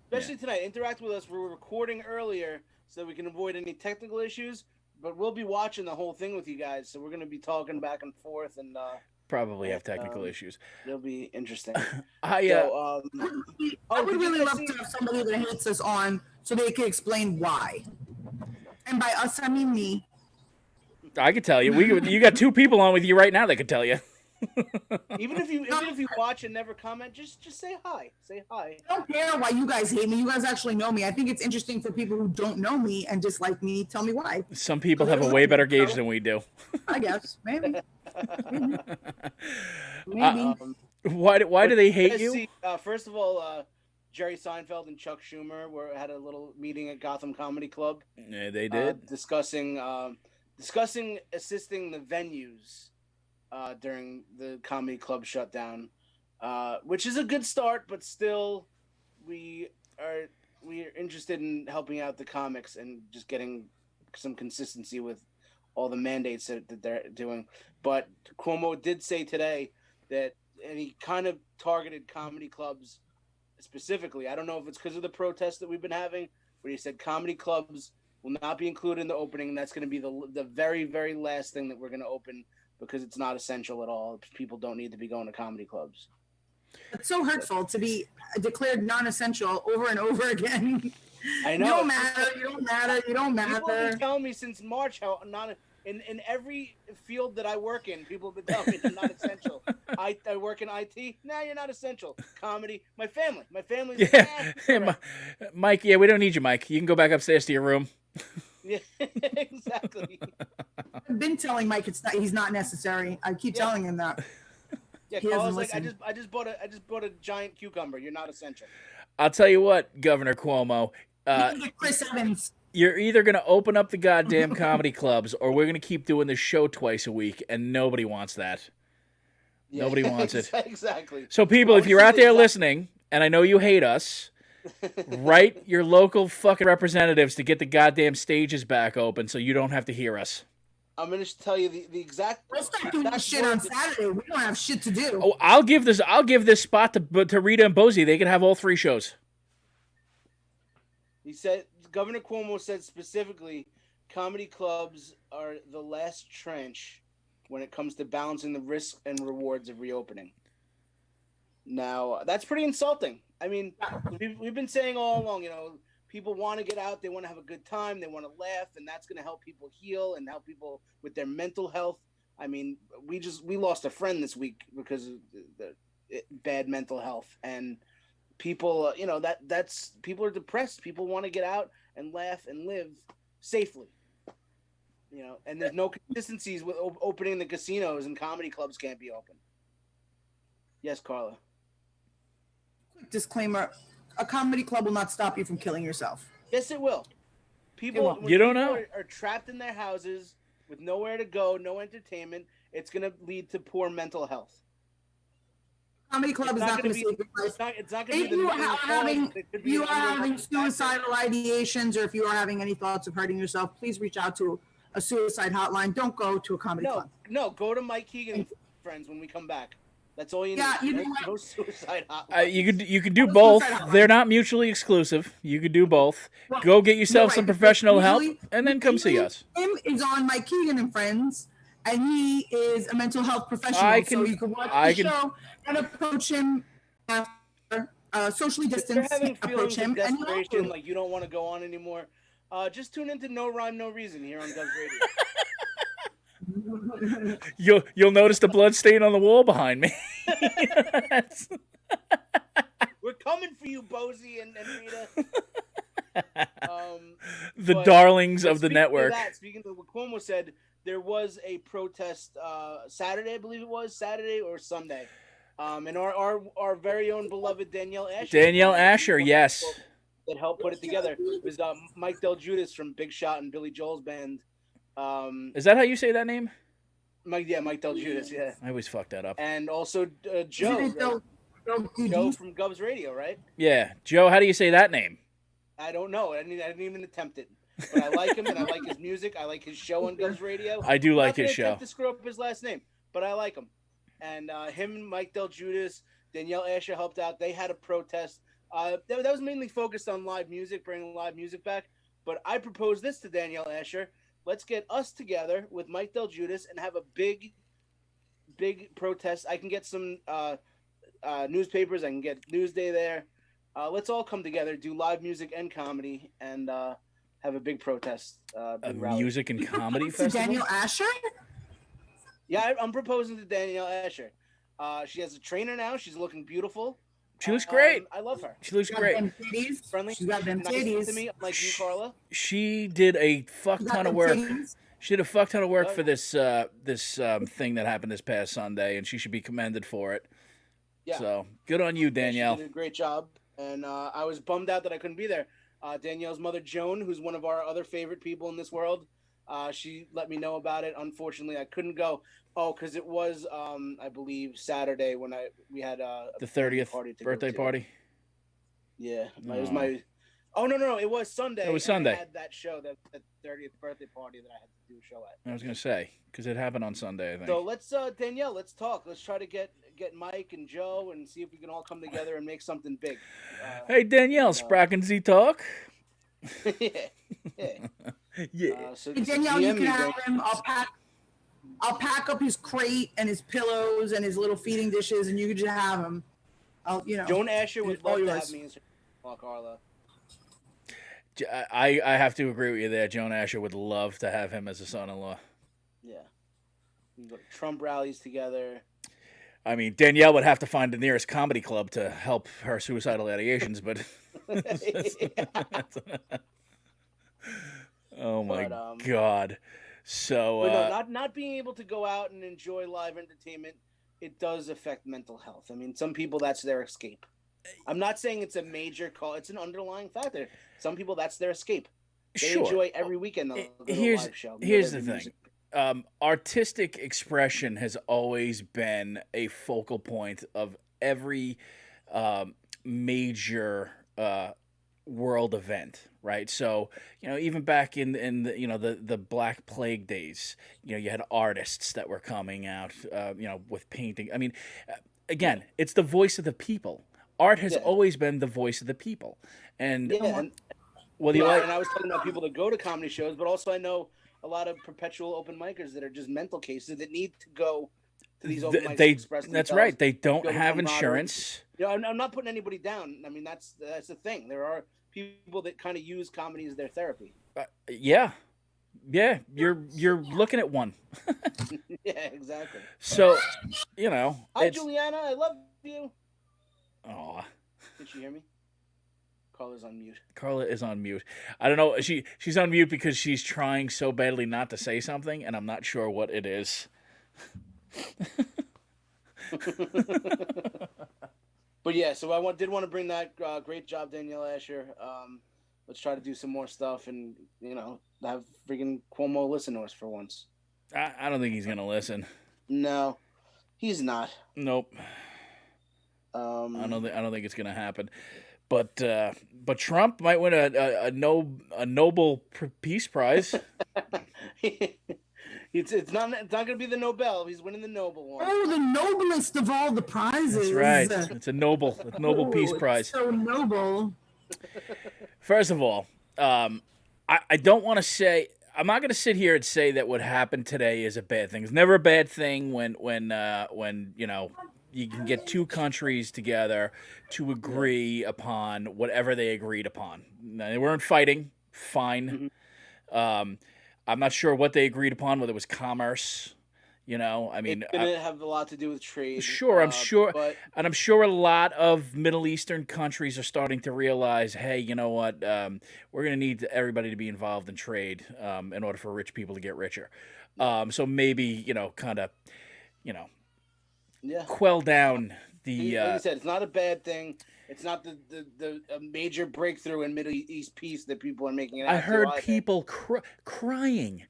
Speaker 2: Especially tonight, interact with us. We're recording earlier so that we can avoid any technical issues. But we'll be watching the whole thing with you guys, so we're going to be talking back and forth and
Speaker 4: probably have technical issues.
Speaker 2: It'll be interesting.
Speaker 3: I would really love to have somebody that hates us on so they can explain why. And by us, I mean me.
Speaker 4: I could tell you. You got two people on with you right now that could tell you.
Speaker 2: Even if you watch and never comment, just say hi. Say hi.
Speaker 3: I don't care why you guys hate me. You guys actually know me. I think it's interesting for people who don't know me and dislike me. Tell me why.
Speaker 4: Some people have a way better gauge than we do.
Speaker 3: I guess maybe.
Speaker 4: Why do they hate you?
Speaker 2: First of all, Jerry Seinfeld and Chuck Schumer had a little meeting at Gotham Comedy Club.
Speaker 4: Yeah, they did.
Speaker 2: Discussing assisting the venues during the comedy club shutdown, which is a good start, but still we are interested in helping out the comics and just getting some consistency with all the mandates that they're doing. But Cuomo did say today that, and he kind of targeted comedy clubs specifically. I don't know if it's because of the protests that we've been having, but he said comedy clubs will not be included in the opening. And that's going to be the very, very last thing that we're going to open because it's not essential at all. People don't need to be going to comedy clubs.
Speaker 3: It's so hurtful to be declared non-essential over and over again.
Speaker 2: I know.
Speaker 3: You don't matter. You don't matter. You don't
Speaker 2: People have
Speaker 3: matter.
Speaker 2: been telling me since March how in every field that I work in, people have been telling me I'm not essential. I work in IT. Nah, you're not essential. Comedy. My family's
Speaker 4: Yeah,
Speaker 2: right.
Speaker 4: Mike. Yeah, we don't need you, Mike. You can go back upstairs to your room.
Speaker 2: Yeah, exactly.
Speaker 3: I've been telling Mike he's not necessary. I keep telling him that.
Speaker 2: Yeah,
Speaker 3: He doesn't
Speaker 2: Carla's like,
Speaker 3: listen.
Speaker 2: I just bought a giant cucumber. You're not essential.
Speaker 4: I'll tell you what, Governor Cuomo.
Speaker 3: Chris Evans.
Speaker 4: You're either going to open up the goddamn comedy clubs or we're going to keep doing this show twice a week, and nobody wants that.
Speaker 2: Yeah,
Speaker 4: Nobody wants it.
Speaker 2: Exactly.
Speaker 4: So, people, if you're out there listening, and I know you hate us, write your local fucking representatives to get the goddamn stages back open so you don't have to hear us.
Speaker 2: I'm going to tell you the exact.
Speaker 3: We'll start doing this shit on Saturday. We don't have shit to do.
Speaker 4: Oh, I'll give this spot to Rita and Bozy. They can have all 3 shows.
Speaker 2: He said, Governor Cuomo said specifically, comedy clubs are the last trench when it comes to balancing the risks and rewards of reopening. Now, that's pretty insulting. I mean, we've been saying all along, people want to get out, they want to have a good time, they want to laugh, and that's going to help people heal and help people with their mental health. I mean, we lost a friend this week because of the bad mental health, and people, that's people are depressed. People want to get out and laugh and live safely, and there's no consistencies with opening the casinos, and comedy clubs can't be open. Yes, Carla.
Speaker 3: Quick disclaimer: a comedy club will not stop you from killing yourself.
Speaker 2: Yes, it will. People,
Speaker 4: You don't know.
Speaker 2: Are trapped in their houses with nowhere to go, no entertainment. It's going to lead to poor mental health.
Speaker 3: Comedy club is not going to save your life.
Speaker 2: It's not going to
Speaker 3: If
Speaker 2: be
Speaker 3: you are having suicidal ideations, or if you are having any thoughts of hurting yourself, please reach out to a suicide hotline. Don't go to a comedy club.
Speaker 2: No, go to Mike Keegan and friends when we come back. That's all you need.
Speaker 3: Yeah,
Speaker 2: No suicide hotline.
Speaker 4: You could do both. They're not mutually exclusive. You could do both. Go get yourself some professional help, and then come see us.
Speaker 3: Him is on Mike Keegan and Friends, and he is a mental health professional. So you can watch the show and approach him after socially distanced.
Speaker 2: If you're having
Speaker 3: Approach
Speaker 2: feelings
Speaker 3: him
Speaker 2: of desperation, like you don't want to go on anymore, just tune into No Rhyme, No Reason here on Doves Radio.
Speaker 4: You'll notice the blood stain on the wall behind me.
Speaker 2: We're coming for you, Bozy and Rita.
Speaker 4: The darlings of the network.
Speaker 2: Speaking of what Cuomo said, there was a protest Saturday, I believe it was Saturday or Sunday, and our very own beloved Danielle Asher.
Speaker 4: Yes.
Speaker 2: That helped put it together. It was Mike Del Judas from Big Shot and Billy Joel's band.
Speaker 4: Is that how you say that name?
Speaker 2: Mike Del Judas, yeah.
Speaker 4: I always fuck that up.
Speaker 2: And also Joe. Joe from Gov's Radio, right?
Speaker 4: Yeah, Joe. How do you say that name?
Speaker 2: I don't know. I didn't even attempt it. But I like him, and I like his music. I like his show on Gov's Radio.
Speaker 4: I do like his show.
Speaker 2: I'm not to screw up his last name, but I like him. And him and Mike Del Judas, Danielle Asher helped out. They had a protest. That was mainly focused on live music, bringing live music back. But I proposed this to Danielle Asher. Let's get us together with Mike Del Judas and have a big protest. I can get some newspapers. I can get Newsday there. Let's all come together, do live music and comedy, and have a big protest. Big rally.
Speaker 4: Music and comedy festival?
Speaker 3: Danielle Asher?
Speaker 2: Yeah, I'm proposing to Danielle Asher. She has a trainer now. She's looking beautiful.
Speaker 4: She looks great.
Speaker 2: I love her.
Speaker 4: She looks great.
Speaker 2: Friendly.
Speaker 3: She's got them
Speaker 2: nice
Speaker 3: titties.
Speaker 2: to me, like you, Carla.
Speaker 4: She did a fuck ton of work. She did a fuck ton of work for this thing that happened this past Sunday, and she should be commended for it.
Speaker 2: Yeah.
Speaker 4: So good on you, Danielle.
Speaker 2: She did a great job. and I was bummed out that I couldn't be there. Danielle's mother, Joan, who's one of our other favorite people in this world, she let me know about it. Unfortunately, I couldn't go. Oh, because it was, I believe, Saturday when we had
Speaker 4: the 30th birthday party.
Speaker 2: Yeah, it was my. Oh no! It was Sunday.
Speaker 4: It was Sunday.
Speaker 2: I had that show, that 30th birthday party that I had to do a show at.
Speaker 4: I was gonna say because it happened on Sunday, I think.
Speaker 2: So let's Danielle, let's talk. Let's try to get Mike and Joe and see if we can all come together and make something big.
Speaker 4: Hey Danielle, Spracken Z talk.
Speaker 2: Yeah.
Speaker 4: Yeah.
Speaker 3: Hey, Danielle, you can have him. I'll pack up his crate and his pillows and his little feeding dishes, and you can just have him.
Speaker 2: Joan Asher would love to have me in Carla.
Speaker 4: I have to agree with you there. Joan Asher would love to have him as a son-in-law.
Speaker 2: Yeah. We can go to Trump rallies together.
Speaker 4: I mean, Danielle would have to find the nearest comedy club to help her suicidal ideations, but... Oh, my God. So...
Speaker 2: But no, not being able to go out and enjoy live entertainment, it does affect mental health. I mean, some people, that's their escape. I'm not saying it's a major call. It's an underlying factor. Some people, that's their escape. They enjoy every weekend a live show.
Speaker 4: Here's the thing. Artistic expression has always been a focal point of every major world event, right? So, even back in the, the Black Plague days, you had artists that were coming out, with painting. I mean, again, it's the voice of the people. Art has always been the voice of the people. And
Speaker 2: and I was talking about people that go to comedy shows, but also I know a lot of perpetual open micers that are just mental cases that need to go to these open mics to express themselves.
Speaker 4: That's right. They don't have insurance.
Speaker 2: I'm not putting anybody down. I mean, that's the thing. There are people that kind of use comedy as their therapy.
Speaker 4: Yeah, you're looking at one.
Speaker 2: Yeah, exactly.
Speaker 4: So,
Speaker 2: Hi, Juliana. I love you.
Speaker 4: Aw.
Speaker 2: Did she hear me? Carla's on mute.
Speaker 4: Carla is on mute. I don't know. She's on mute because she's trying so badly not to say something, and I'm not sure what it is.
Speaker 2: But yeah, so I did want to bring that. Great job, Danielle Asher. Let's try to do some more stuff and, have freaking Cuomo listen to us for once.
Speaker 4: I don't think he's going to listen.
Speaker 2: No, he's not.
Speaker 4: Nope. I don't think it's going to happen. But Trump might win a Nobel Peace Prize.
Speaker 2: It's not going to be the Nobel. He's winning the Nobel one.
Speaker 3: Oh, the noblest of all the prizes.
Speaker 4: That's right. It's a Nobel Peace Prize.
Speaker 3: So noble.
Speaker 4: First of all, I don't want to say. I'm not going to sit here and say that what happened today is a bad thing. It's never a bad thing when you can get two countries together to agree upon whatever they agreed upon. Now, they weren't fighting. Fine. Mm-hmm. I'm not sure what they agreed upon, whether it was commerce. I mean,
Speaker 2: it's going to have a lot to do with trade.
Speaker 4: Sure, I'm sure. And I'm sure a lot of Middle Eastern countries are starting to realize, hey, you know what? We're going to need everybody to be involved in trade in order for rich people to get richer. So maybe, kind of, quell down the...
Speaker 2: like I said, it's not a bad thing. It's not the major breakthrough in Middle East peace that people are making it out.
Speaker 4: I heard people crying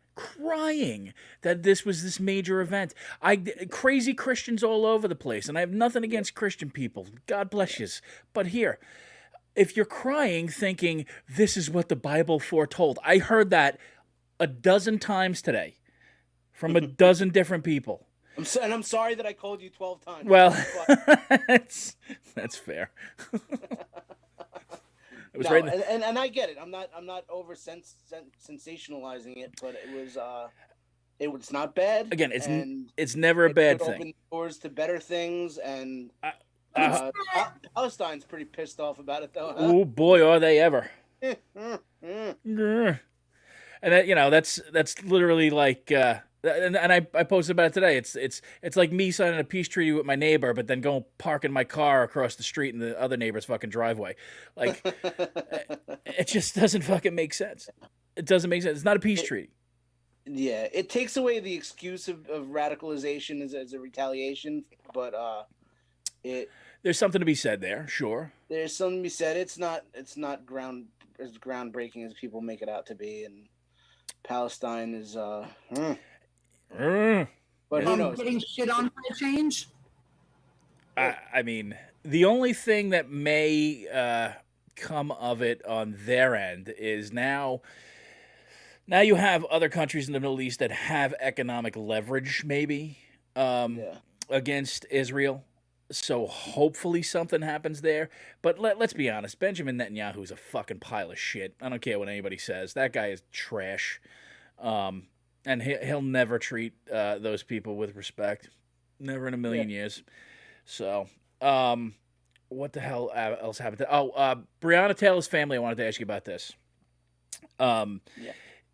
Speaker 4: that this was this major event. Crazy Christians all over the place, and I have nothing against Christian people. God bless you. But here, if you're crying thinking this is what the Bible foretold, I heard that a dozen times today from a dozen different people.
Speaker 2: I'm sorry that I called you 12 times.
Speaker 4: Well, that's fair. It was
Speaker 2: and I get it. I'm not over sensationalizing it, but it was not bad.
Speaker 4: Again, it's never a bad thing.
Speaker 2: Open doors to better things, and Palestine's pretty pissed off about it, though. Huh?
Speaker 4: Oh boy, are they ever! And that's literally like. And I posted about it today. It's like me signing a peace treaty with my neighbor, but then going parking my car across the street in the other neighbor's fucking driveway. Like, it just doesn't fucking make sense. It doesn't make sense. It's not a peace treaty.
Speaker 2: Yeah, it takes away the excuse of radicalization as a retaliation, but
Speaker 4: There's something to be said there, sure.
Speaker 2: There's something to be said. It's not as groundbreaking as people make it out to be, and Palestine is but who knows?
Speaker 3: Getting shit on for a change.
Speaker 4: I mean, the only thing that may come of it on their end is now you have other countries in the Middle East that have economic leverage, maybe, against Israel. So hopefully something happens there. But let's be honest, Benjamin Netanyahu is a fucking pile of shit. I don't care what anybody says. That guy is trash. And he'll never treat those people with respect. Never in a million years. So, what the hell else happened? Breonna Taylor's family, I wanted to ask you about this.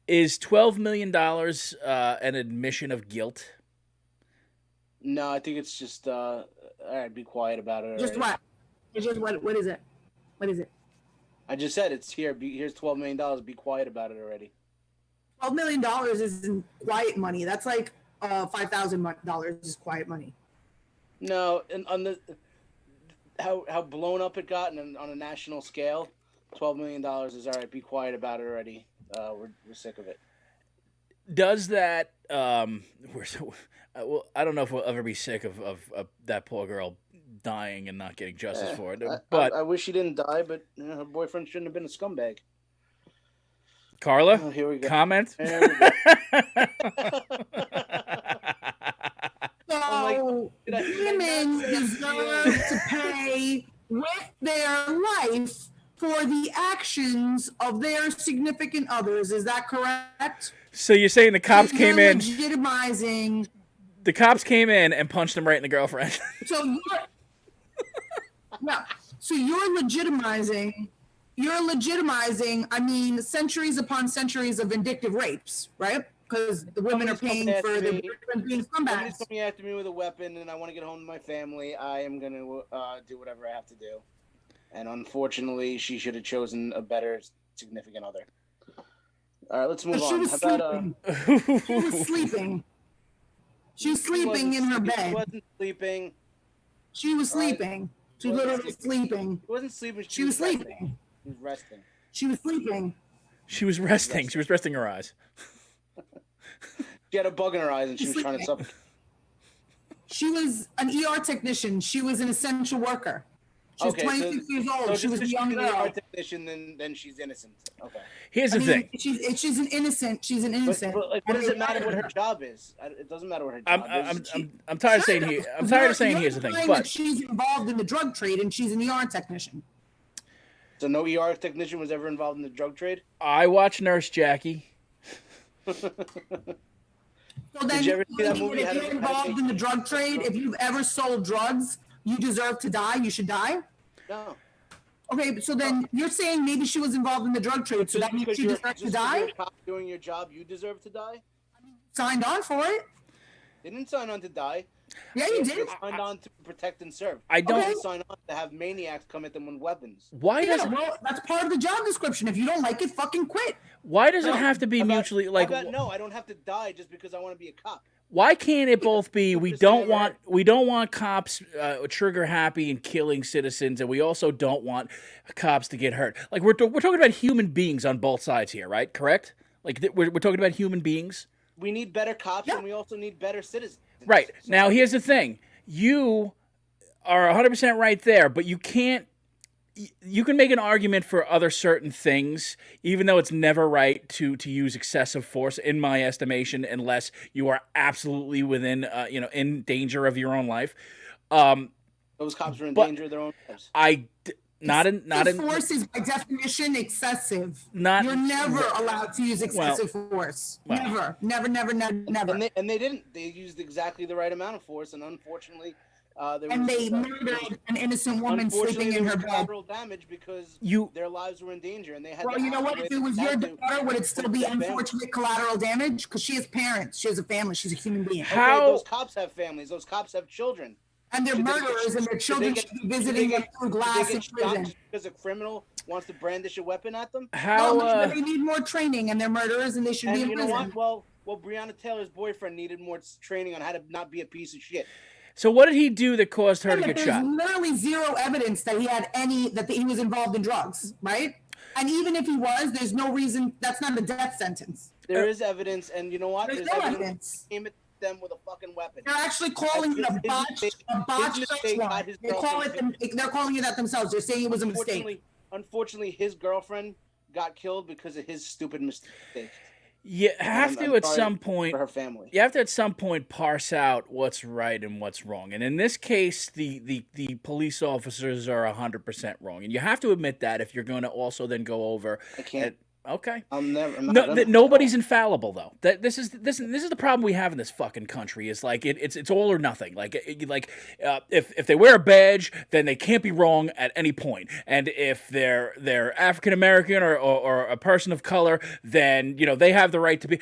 Speaker 4: Is $12 million an admission of guilt?
Speaker 2: No, I think it's just all right, be quiet about it.
Speaker 3: Just what? It's just what is it? What is it?
Speaker 2: I just said it's here. Here's $12 million. Be quiet about it already.
Speaker 3: $12 million isn't quiet money. That's like $5,000 is quiet money.
Speaker 2: No, and on the how blown up it got and on a national scale, $12 million is all right. Be quiet about it already. We're sick of it.
Speaker 4: Does that well, I don't know if we'll ever be sick of that poor girl dying and not getting justice for it. But
Speaker 2: I wish she didn't die, but her boyfriend shouldn't have been a scumbag.
Speaker 4: Carla,
Speaker 2: here we go.
Speaker 4: Comment.
Speaker 2: There we go.
Speaker 3: So women deserve to pay with their life for the actions of their significant others. Is that correct?
Speaker 4: So you're saying the cops came in?
Speaker 3: Legitimizing.
Speaker 4: The cops came in and punched him right in the girlfriend.
Speaker 3: So you're legitimizing. I mean, centuries upon centuries of vindictive rapes, right? Because the women are paying for the boyfriend being scumbags.
Speaker 2: Somebody's coming after me with a weapon, and I want to get home to my family. I am going to do whatever I have to do. And unfortunately, she should have chosen a better significant other. All right, let's move on.
Speaker 3: She was sleeping. She was sleeping in her bed.
Speaker 2: She wasn't sleeping.
Speaker 3: She was sleeping. She was literally sleeping.
Speaker 2: She wasn't sleeping.
Speaker 3: She was sleeping.
Speaker 2: She was resting.
Speaker 3: She was sleeping.
Speaker 4: She was resting. She was resting her eyes.
Speaker 2: She had a bug in her eyes and she was trying to suffocate.
Speaker 3: She was an ER technician. She was an essential worker. She was 26 years old.
Speaker 2: So
Speaker 3: she was a young girl.
Speaker 2: She's an ER technician, then she's innocent. Okay.
Speaker 4: Here's the thing.
Speaker 3: She's an innocent. She's an innocent.
Speaker 2: But what does it matter what her job is? It doesn't matter what her job is.
Speaker 4: I'm tired of saying here. I'm tired of saying here's the thing. But
Speaker 3: she's involved in the drug trade and she's an ER technician.
Speaker 2: So no ER technician was ever involved in the drug trade?
Speaker 4: I watch Nurse Jackie.
Speaker 3: So then,
Speaker 2: did you ever see that movie?
Speaker 3: If you're involved in the drug trade, if you've ever sold drugs, you deserve to die. You should die.
Speaker 2: No.
Speaker 3: Okay, so then you're saying maybe she was involved in the drug trade, so that means she deserves to die?
Speaker 2: You're a cop doing your job, you deserve to die?
Speaker 3: Signed on for it.
Speaker 2: They didn't sign on to die.
Speaker 3: Yeah, you did.
Speaker 2: They signed on to protect and serve.
Speaker 4: I don't
Speaker 2: sign on to have maniacs come at them with weapons.
Speaker 4: Why does
Speaker 3: well, that's part of the job description. If you don't like it, fucking quit.
Speaker 4: Why does it have to be mutually like?
Speaker 2: No, I don't have to die just because I want to be a cop.
Speaker 4: Why can't it both be? We don't want cops trigger happy and killing citizens, and we also don't want cops to get hurt. Like we're talking about human beings on both sides here, right? Correct? Like we're talking about human beings.
Speaker 2: We need better cops, and we also need better citizens.
Speaker 4: Right. So, now, here's the thing. You are 100% right there, but you can't. You can make an argument for other certain things, even though it's never right to use excessive force, in my estimation, unless you are absolutely within, in danger of your own life.
Speaker 2: Those cops are in danger of their own lives.
Speaker 3: Force is by definition excessive. You're never allowed to use excessive force. Never.
Speaker 2: And they didn't. They used exactly the right amount of force, and unfortunately,
Speaker 3: they murdered an innocent woman sleeping in her bed.
Speaker 2: Collateral damage because their lives were in danger, and they had.
Speaker 3: Well, you know what? If it was your daughter, would it still be unfortunate collateral damage? Because she has parents, she has a family, she's a human being.
Speaker 2: Okay, those cops have families. Those cops have children.
Speaker 3: And they're murderers, and their children should be visiting them through glass in prison.
Speaker 2: Because a criminal wants to brandish a weapon at them?
Speaker 3: They need more training, and they're murderers, and they should be in prison.
Speaker 2: Know what? Well, Breonna Taylor's boyfriend needed more training on how to not be a piece of shit.
Speaker 4: So what did he do that caused her to get
Speaker 3: There's
Speaker 4: shot?
Speaker 3: literally zero evidence that he had he was involved in drugs, right? And even if he was, there's no reason. That's not a death sentence.
Speaker 2: There is evidence, and you know what?
Speaker 3: There's no evidence.
Speaker 2: Came at them with a fucking weapon.
Speaker 3: They're actually calling it a botched search warrant. They're calling it that themselves. They're saying it was a mistake.
Speaker 2: Unfortunately, his girlfriend got killed because of his stupid mistake.
Speaker 4: You have to at some point
Speaker 2: for her family.
Speaker 4: You have to at some point parse out what's right and what's wrong. And in this case, the police officers are 100% wrong. And you have to admit that if you're going to also then go over.
Speaker 2: I can't.
Speaker 4: Okay.
Speaker 2: Nobody's
Speaker 4: infallible though. This is the problem we have in this fucking country. Is like it's all or nothing. If they wear a badge, then they can't be wrong at any point. And if they're African American or a person of color, then they have the right to be.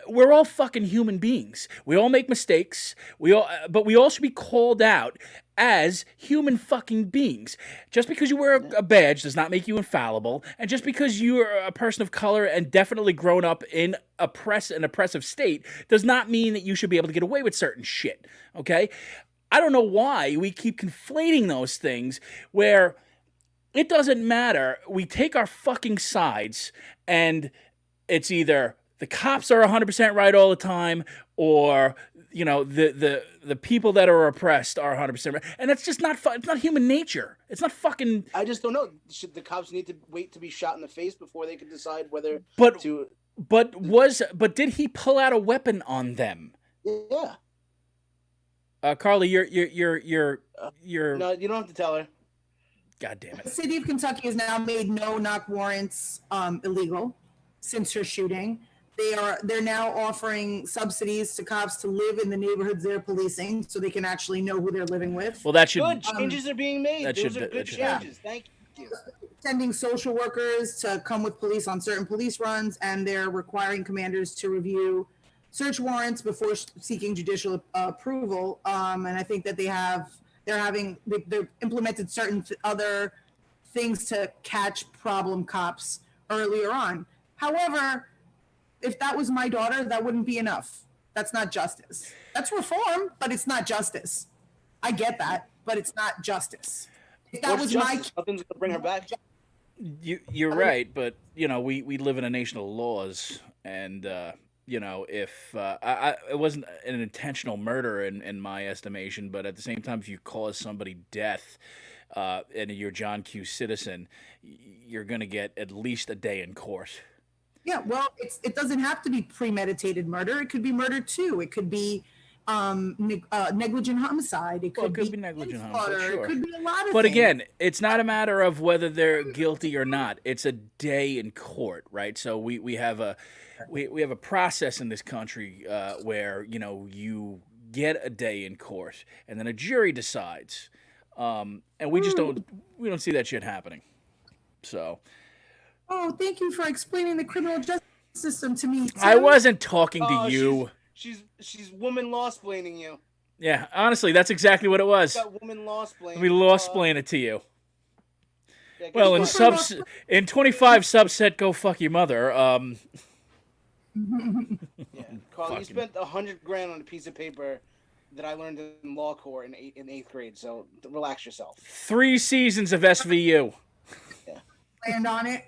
Speaker 4: We're all fucking human beings. We all make mistakes. But we all should be called out as human fucking beings. Just because you wear a badge does not make you infallible, and just because you're a person of color and definitely grown up in an oppressive state does not mean that you should be able to get away with certain shit, okay? I don't know why we keep conflating those things where it doesn't matter. We take our fucking sides, and it's either the cops are 100% right all the time, or the people that are oppressed are 100% right. And that's just not it's not human nature. It's not fucking.
Speaker 2: I just don't know. Should the cops need to wait to be shot in the face before they can decide whether to?
Speaker 4: But did he pull out a weapon on them?
Speaker 2: Yeah.
Speaker 4: Carla, you're.
Speaker 2: No, you don't have to tell her.
Speaker 4: God damn it.
Speaker 3: The city of Kentucky has now made no-knock warrants illegal since her shooting. They're now offering subsidies to cops to live in the neighborhoods they're policing, so they can actually know who they're living with.
Speaker 4: Well, that should
Speaker 2: good changes are being made. Those are good changes. Thank you.
Speaker 3: Sending social workers to come with police on certain police runs, and they're requiring commanders to review search warrants before seeking judicial approval. And I think that they've implemented certain other things to catch problem cops earlier on. However, if that was my daughter, that wouldn't be enough. That's not justice. That's reform, but it's not justice. I get that, but it's not justice. If that was my kid,
Speaker 2: nothing's gonna bring her back.
Speaker 4: You're right, but we live in a nation of laws, and if it wasn't an intentional murder in my estimation, but at the same time, if you cause somebody death, and you're John Q. Citizen, you're gonna get at least a day in court.
Speaker 3: Yeah, well, it doesn't have to be premeditated murder. It could be murder too. It could be negligent homicide. It could be
Speaker 4: negligent homicide. Sure.
Speaker 3: It could be a lot of things.
Speaker 4: But again, it's not a matter of whether they're guilty or not. It's a day in court, right? So we have a process in this country where you get a day in court, and then a jury decides, and we just don't see that shit happening. So.
Speaker 3: Oh, thank you for explaining the criminal justice system to me, too.
Speaker 4: I wasn't talking to you.
Speaker 2: She's woman law-splaining you.
Speaker 4: Yeah, honestly, that's exactly what it was.
Speaker 2: Got woman law-splaining.
Speaker 4: Let me law-splain it to you. Yeah, well, in 25 subset, go fuck your mother.
Speaker 2: Yeah, Carl, you spent $100,000 on a piece of paper that I learned in law court in eighth grade. So relax yourself.
Speaker 4: 3 seasons of SVU.
Speaker 2: Yeah.
Speaker 3: Land on it.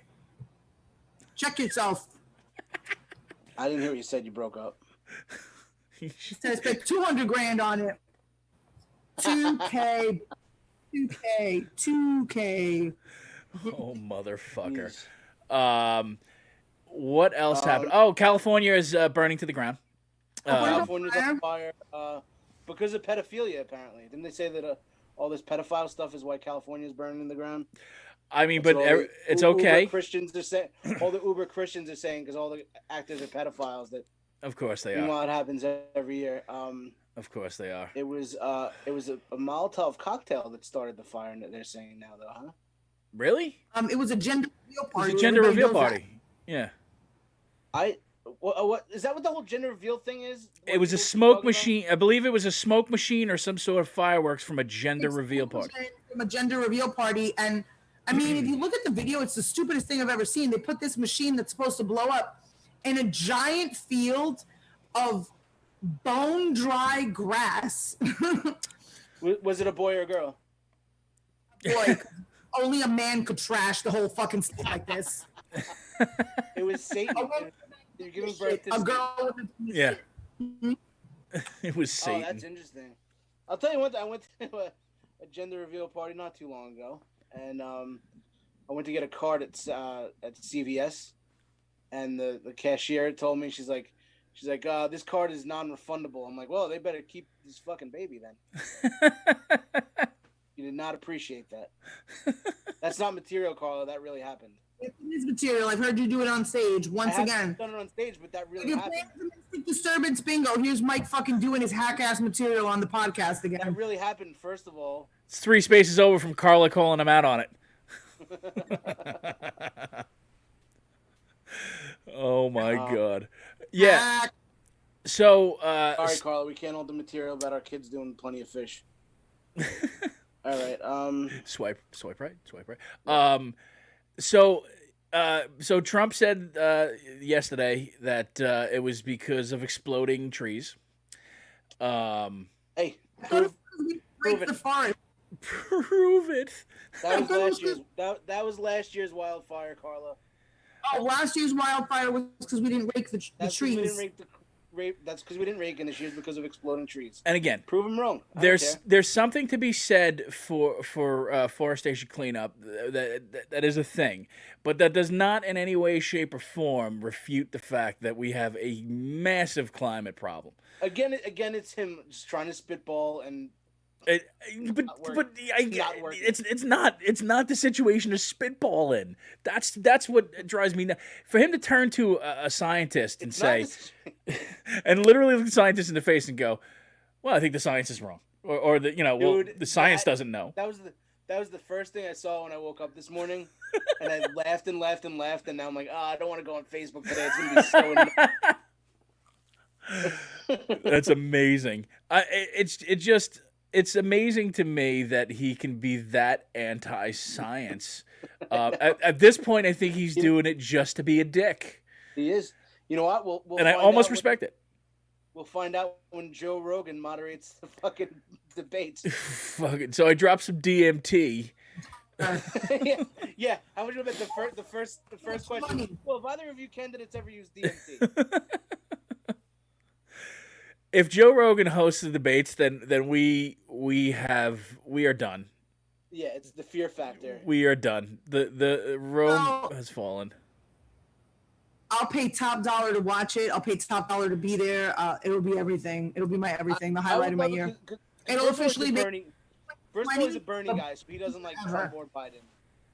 Speaker 3: Check yourself.
Speaker 2: I didn't hear what you said. You broke up.
Speaker 3: I spent $200,000 on it. 2K.
Speaker 4: Oh, motherfucker. What else happened? Oh, California is burning to the ground.
Speaker 2: California's on fire because of pedophilia, apparently. Didn't they say that all this pedophile stuff is why California is burning in the ground?
Speaker 4: I mean, but it's okay.
Speaker 2: Christians are saying, all the Uber Christians are saying, because all the actors are pedophiles. That
Speaker 4: of course they
Speaker 2: meanwhile, it happens every year.
Speaker 4: Of course they are.
Speaker 2: It was a Molotov cocktail that started the fire. They're saying now, though, huh?
Speaker 4: Really?
Speaker 3: It was a gender reveal party.
Speaker 4: It was a gender reveal party. Yeah.
Speaker 2: What is that? What the whole gender reveal thing is?
Speaker 4: It was a smoke machine. I believe it was a smoke machine or some sort of fireworks from a gender reveal party.
Speaker 3: From a gender reveal party, and I mean, if you look at the video, it's the stupidest thing I've ever seen. They put this machine that's supposed to blow up in a giant field of bone dry grass
Speaker 2: Was it a boy or a girl?
Speaker 3: Boy, only a man could trash the whole fucking state like this.
Speaker 2: It was Satan. You're giving birth to
Speaker 3: a girl.
Speaker 4: Yeah. It was
Speaker 2: Oh,
Speaker 4: Satan.
Speaker 2: that's interesting. I'll tell you one thing. I went to a gender reveal party not too long ago, and I went to get a card at CVS, and the cashier told me she's like, this card is non-refundable. I'm like, well, they better keep this fucking baby then. You did not appreciate that. That's not material, Carla. That really happened.
Speaker 3: It is material. I've heard you do it on stage once again.
Speaker 2: I've done it on stage, but that really
Speaker 3: If you're
Speaker 2: happened.
Speaker 3: playing domestic disturbance bingo, here's Mike fucking doing his hack-ass material on the podcast again.
Speaker 2: That really happened, first of all.
Speaker 4: It's 3 spaces over from Carla calling him out on it. Oh my God. Yeah. So
Speaker 2: Sorry, Carla, we can't hold the material about our kids doing plenty of fish. All right.
Speaker 4: Swipe right. So Trump said yesterday that it was because of exploding trees.
Speaker 2: Hey,
Speaker 3: Prove
Speaker 2: it.
Speaker 3: the forest.
Speaker 4: Prove it.
Speaker 2: That was last year's wildfire, Carla.
Speaker 3: Oh, last year's wildfire was because we didn't rake the trees.
Speaker 2: That's because we didn't rake in this year because of exploding trees.
Speaker 4: And again,
Speaker 2: prove them wrong.
Speaker 4: There's something to be said for forestation cleanup. That is a thing, but that does not in any way, shape, or form refute the fact that we have a massive climate problem.
Speaker 2: Again, it's him just trying to spitball and.
Speaker 4: It's not the situation to spitball in. That's what drives me nuts. For him to turn to a scientist and say, and literally look the scientist in the face and go, "Well, I think the science is wrong," or the science doesn't know.
Speaker 2: That was the first thing I saw when I woke up this morning, and I laughed and laughed and laughed, and now I'm like, I don't want to go on Facebook today. It's gonna be so.
Speaker 4: That's amazing. It's amazing to me that he can be that anti-science. At this point, I think he's doing it just to be a dick.
Speaker 2: He is. You know what? We'll
Speaker 4: and I almost respect it.
Speaker 2: We'll find out when Joe Rogan moderates the fucking debates.
Speaker 4: So I dropped some DMT.
Speaker 2: Yeah. How much about the first question? Well, have either of you candidates ever used DMT?
Speaker 4: If Joe Rogan hosts the debates, then we are done.
Speaker 2: Yeah, it's the fear factor.
Speaker 4: We are done. The Rome has fallen.
Speaker 3: I'll pay top dollar to watch it. I'll pay top dollar to be there. It'll be everything. It'll be my everything. The highlight of my year. It'll officially be.
Speaker 2: First of all, he's a Bernie guy, so he doesn't like Trump or Biden.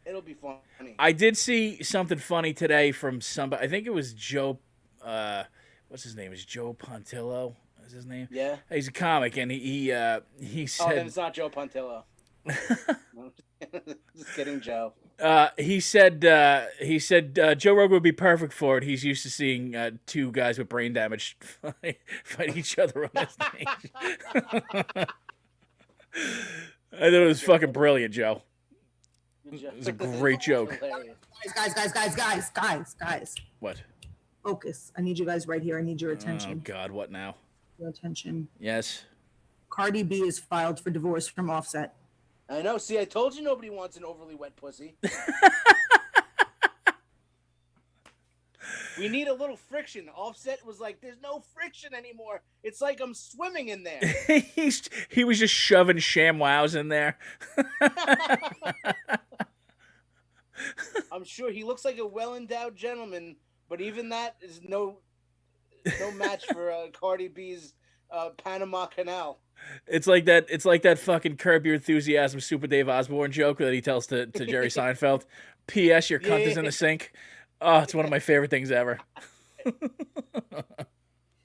Speaker 2: It'll be funny.
Speaker 4: I did see something funny today from somebody. I think it was Joe. What's his name? Is Joe Pontillo? Is his name?
Speaker 2: Yeah.
Speaker 4: He's a comic, and he said.
Speaker 2: Oh, then it's not Joe Pontillo. Just kidding, Joe.
Speaker 4: He said Joe Rogan would be perfect for it. He's used to seeing 2 guys with brain damage fight each other on the stage. I thought it was fucking brilliant, Joe. It was a great joke.
Speaker 3: Guys.
Speaker 4: What?
Speaker 3: Focus. I need you guys right here. I need your attention.
Speaker 4: Oh, God, what now?
Speaker 3: Your attention.
Speaker 4: Yes.
Speaker 3: Cardi B is filed for divorce from Offset.
Speaker 2: I know. See, I told you nobody wants an overly wet pussy. We need a little friction. Offset was like, there's no friction anymore. It's like I'm swimming in there.
Speaker 4: He was just shoving ShamWows in there.
Speaker 2: I'm sure he looks like a well-endowed gentleman, but even that is no match for Cardi B's Panama Canal.
Speaker 4: It's like that fucking Curb Your Enthusiasm Super Dave Osborne joke that he tells to Jerry Seinfeld. P.S. Your cunt is in the sink. Oh, it's one of my favorite things ever.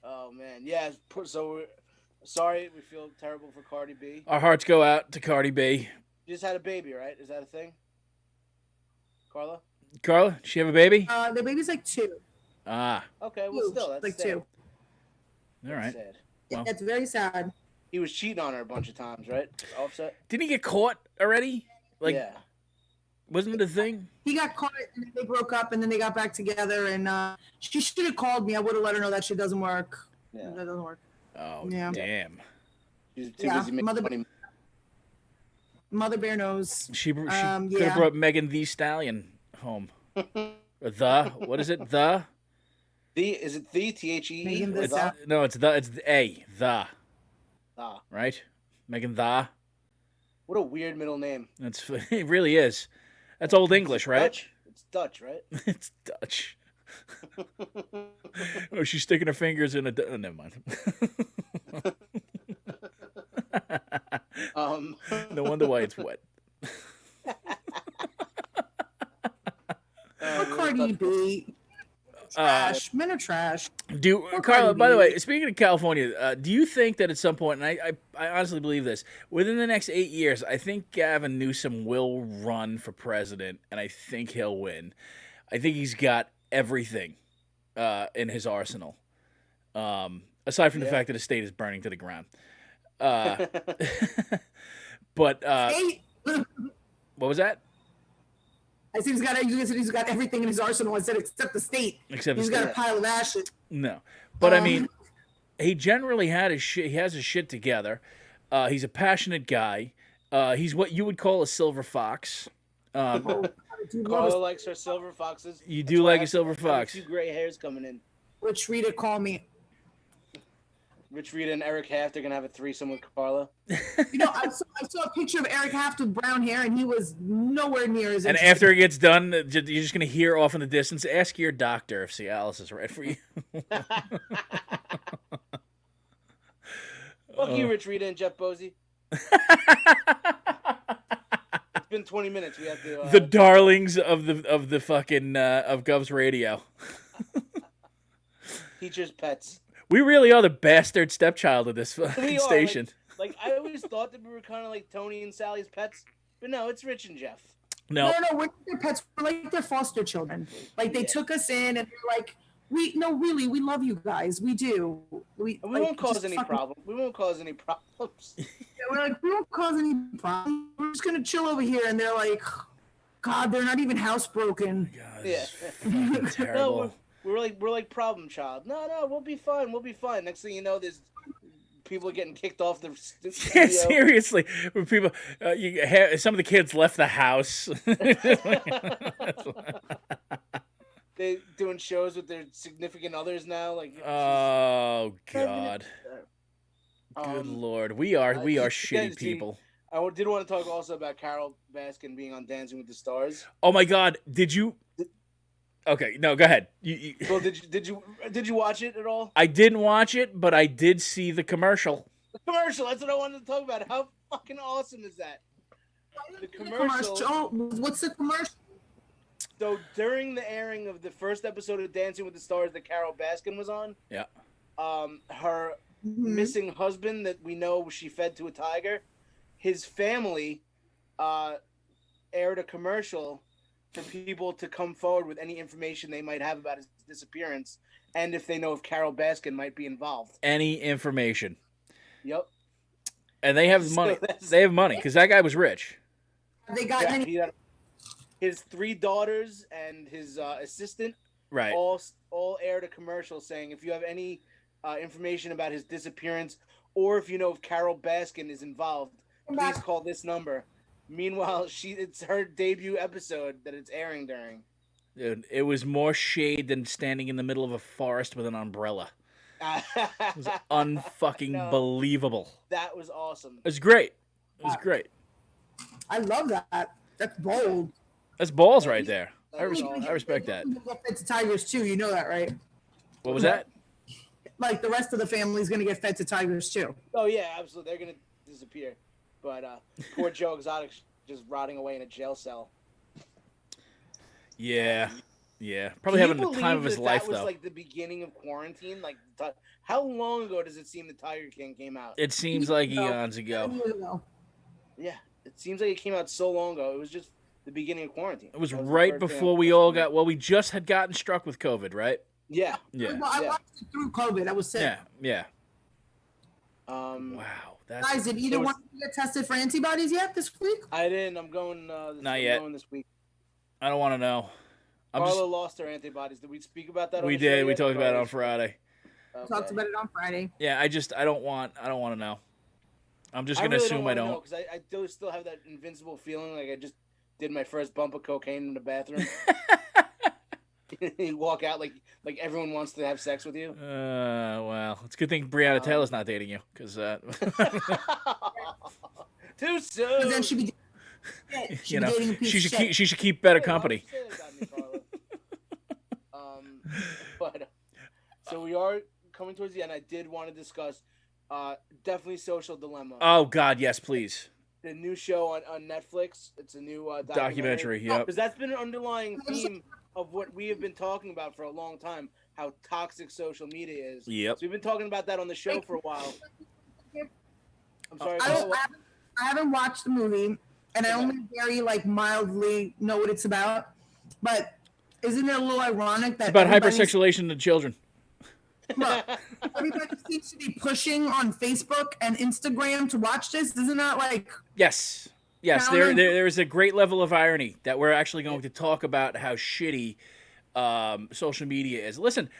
Speaker 2: Oh man, yeah. So we're sorry. We feel terrible for Cardi B.
Speaker 4: Our hearts go out to Cardi B.
Speaker 2: You just had a baby, right? Is that a thing, Carla?
Speaker 4: Carla, does she have a baby?
Speaker 3: The baby's like 2.
Speaker 4: Ah.
Speaker 2: Okay, well, still, that's
Speaker 3: like
Speaker 2: sad.
Speaker 3: 2.
Speaker 4: All right.
Speaker 2: Sad.
Speaker 4: Well.
Speaker 3: That's very sad.
Speaker 2: He was cheating on her a bunch of times, right? Offset.
Speaker 4: Didn't he get caught already?
Speaker 2: Yeah.
Speaker 4: Wasn't it a thing?
Speaker 3: He got caught and they broke up and then they got back together and she should have called me. I would have let her know that shit doesn't work.
Speaker 2: Yeah.
Speaker 3: That doesn't work.
Speaker 4: Oh,
Speaker 3: yeah.
Speaker 4: Damn.
Speaker 2: She's too busy making money.
Speaker 3: Mother Bear knows.
Speaker 4: She could
Speaker 3: Yeah.
Speaker 4: have brought Megan the Stallion home. Or what is it?
Speaker 2: Is it the THEE?
Speaker 3: Megan
Speaker 2: or
Speaker 3: the Stallion.
Speaker 4: No, it's the.
Speaker 2: Ah,
Speaker 4: Right? Megan the.
Speaker 2: what a weird middle name.
Speaker 4: It really is. That's Old English, right?
Speaker 2: Dutch? It's Dutch, right?
Speaker 4: It's Dutch. Oh, she's sticking her fingers in a. Oh, never mind. No wonder why it's wet.
Speaker 3: Cardi B. Trash. Men are trash.
Speaker 4: Carla, by the way, speaking of California, do you think that at some point, and I honestly believe this, within the next 8 years, I think Gavin Newsom will run for president, and I think he'll win. I think he's got everything in his arsenal, aside from the fact that his state is burning to the ground. But what was that?
Speaker 3: I said he's got everything in his arsenal. I said except the state. He's got a pile of ashes.
Speaker 4: No, but I mean, he generally had his shit. He has his shit together. He's a passionate guy. He's what you would call a silver fox.
Speaker 2: Carla likes her silver foxes.
Speaker 4: You do like a silver fox.
Speaker 2: 2 gray hairs coming in.
Speaker 3: Rich Rita, call me.
Speaker 2: Rich Rita and Eric Haft are gonna have a threesome with Carla.
Speaker 3: You know, I saw a picture of Eric Haft with brown hair, and he was nowhere near as.
Speaker 4: And after it gets done, you're just gonna hear off in the distance. Ask your doctor if Cialis is right for you.
Speaker 2: Fuck you, Rich Rita and Jeff Bosey. It's been 20 minutes. We have to.
Speaker 4: The darlings of the fucking of Gov's radio.
Speaker 2: Teachers' pets.
Speaker 4: We really are the bastard stepchild of this fucking station.
Speaker 2: Like I always thought that we were kind of like Tony and Sally's pets, but no, it's Rich and Jeff.
Speaker 3: No, we're not their pets. We're like their foster children. Like they took us in, and they're like, we love you guys. We do. We
Speaker 2: won't cause any problems. We won't cause any problems.
Speaker 3: Yeah, we're like, we won't cause any problems. We're just gonna chill over here, and they're like, God, they're not even housebroken.
Speaker 4: God,
Speaker 2: Yeah.
Speaker 4: terrible.
Speaker 2: No, we're like problem child. No, we'll be fine. We'll be fine. Next thing you know, there's people are getting kicked off the studio.
Speaker 4: Yeah, seriously. When people, some of the kids left the house.
Speaker 2: They doing shows with their significant others now. Like,
Speaker 4: oh God, good Lord, we are shitty people.
Speaker 2: I did want to talk also about Carol Baskin being on Dancing with the Stars.
Speaker 4: Oh my God, did you? Okay, no, go ahead.
Speaker 2: Well, did you watch it at all?
Speaker 4: I didn't watch it, but I did see the commercial.
Speaker 2: The commercial. That's what I wanted to talk about. How fucking awesome is that? The commercial.
Speaker 3: What's the commercial?
Speaker 2: So during the airing of the first episode of Dancing with the Stars that Carol Baskin was on, her missing husband that we know she fed to a tiger, his family aired a commercial for people to come forward with any information they might have about his disappearance, and if they know if Carol Baskin might be involved.
Speaker 4: Any information.
Speaker 2: Yep.
Speaker 4: And they have money. They have money because that guy was rich.
Speaker 3: Have they got any?
Speaker 2: His 3 daughters and his assistant,
Speaker 4: right?
Speaker 2: All aired a commercial saying if you have any information about his disappearance, or if you know if Carol Baskin is involved, please call this number. Meanwhile, it's her debut episode that it's airing during.
Speaker 4: Dude, it was more shade than standing in the middle of a forest with an umbrella. It was unfucking believable.
Speaker 2: That was awesome.
Speaker 4: It was great. It was great.
Speaker 3: I love that. That's bold.
Speaker 4: That's balls right there. I respect that.
Speaker 3: Get fed to tigers too. You know that, right?
Speaker 4: What was that?
Speaker 3: Like the rest of the family is going to get fed to tigers too.
Speaker 2: Oh yeah, absolutely. They're going to disappear. But poor Joe Exotic's just rotting away in a jail cell.
Speaker 4: Yeah. Probably having the time of his life, though.
Speaker 2: That was like the beginning of quarantine. Like, how long ago does it seem the Tiger King came out?
Speaker 4: It seems like eons ago.
Speaker 2: Yeah, it seems like it came out so long ago. It was just the beginning of quarantine.
Speaker 4: It was right before we all got. Well, we just had gotten struck with COVID, right?
Speaker 2: Yeah.
Speaker 3: Well, I watched it through COVID. I was sick.
Speaker 4: Yeah.
Speaker 2: Wow.
Speaker 3: Guys, did either one of you get tested for antibodies yet this week?
Speaker 2: I didn't. I'm going.
Speaker 4: Not yet.
Speaker 2: Going this week.
Speaker 4: I don't want to know.
Speaker 2: Carla lost her antibodies. Did we speak about that?
Speaker 4: We did. We talked about it on Friday.
Speaker 3: Okay. Talked about it on Friday.
Speaker 4: Yeah, I don't want to know. I'm just gonna assume I don't.
Speaker 2: Because I do still have that invincible feeling like I just did my first bump of cocaine in the bathroom. You walk out like everyone wants to have sex with you.
Speaker 4: Well, it's a good thing Breonna Taylor's not dating you, because
Speaker 2: too soon.
Speaker 3: Then she'd be,
Speaker 4: you know, she should keep better company.
Speaker 2: But so we are coming towards the end. I did want to discuss definitely Social Dilemma.
Speaker 4: Oh God, yes, please.
Speaker 2: The new show on Netflix. It's a new
Speaker 4: documentary. Yep.
Speaker 2: Because that's been an underlying theme of what we have been talking about for a long time. How toxic social media is.
Speaker 4: Yep.
Speaker 2: So we've been talking about that on the show for a while. I'm sorry.
Speaker 3: I haven't watched the movie, and I only very mildly know what it's about. But isn't it a little ironic that
Speaker 4: it's about hypersexualization of children?
Speaker 3: Look, everybody seems to be pushing on Facebook and Instagram to watch this. Isn't that
Speaker 4: Yes. There is a great level of irony that we're actually going to talk about how shitty social media is. Listen,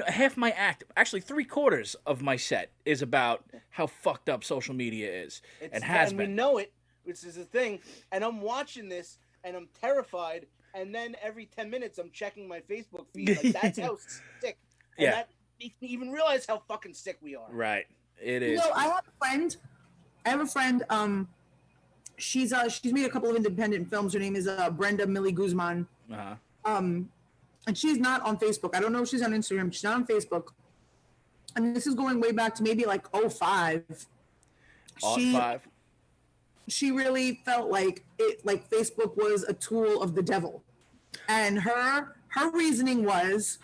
Speaker 4: half my act, actually 3/4 of my set is about how fucked up social media is and has been.
Speaker 2: We know it, which is the thing. And I'm watching this and I'm terrified. And then every 10 minutes I'm checking my Facebook feed. That's how sick. And that makes me even realize how fucking sick we are.
Speaker 4: Right. It is.
Speaker 3: I have a friend. She's made a couple of independent films. Her name is Brenda Millie Guzman.
Speaker 4: Uh-huh.
Speaker 3: And she's not on Facebook. I don't know if she's on Instagram. She's not on Facebook. And this is going way back to maybe 05. She really felt like Facebook was a tool of the devil. And her reasoning was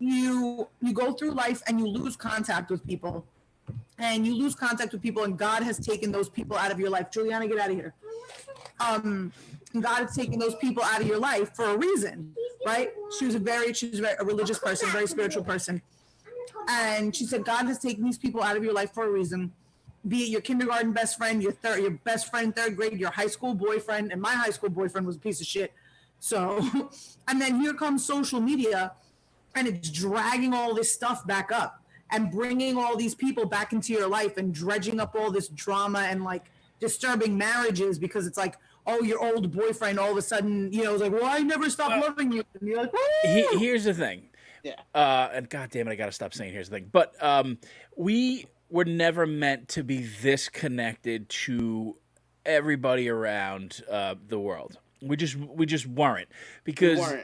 Speaker 3: you go through life and you lose contact with people. And God has taken those people out of your life. Juliana, get out of here. God has taken those people out of your life for a reason, right? She was a very religious person, very spiritual person. And she said, God has taken these people out of your life for a reason. Be it your kindergarten best friend, your best friend in third grade, your high school boyfriend, and my high school boyfriend was a piece of shit. So, and then here comes social media, and it's dragging all this stuff back up and bringing all these people back into your life and dredging up all this drama and disturbing marriages because it's your old boyfriend all of a sudden, is well, I never stopped loving you. And you're
Speaker 4: here's the thing.
Speaker 2: Yeah.
Speaker 4: And God damn it, I got to stop saying here's the thing. But we were never meant to be this connected to everybody around the world. We just weren't, because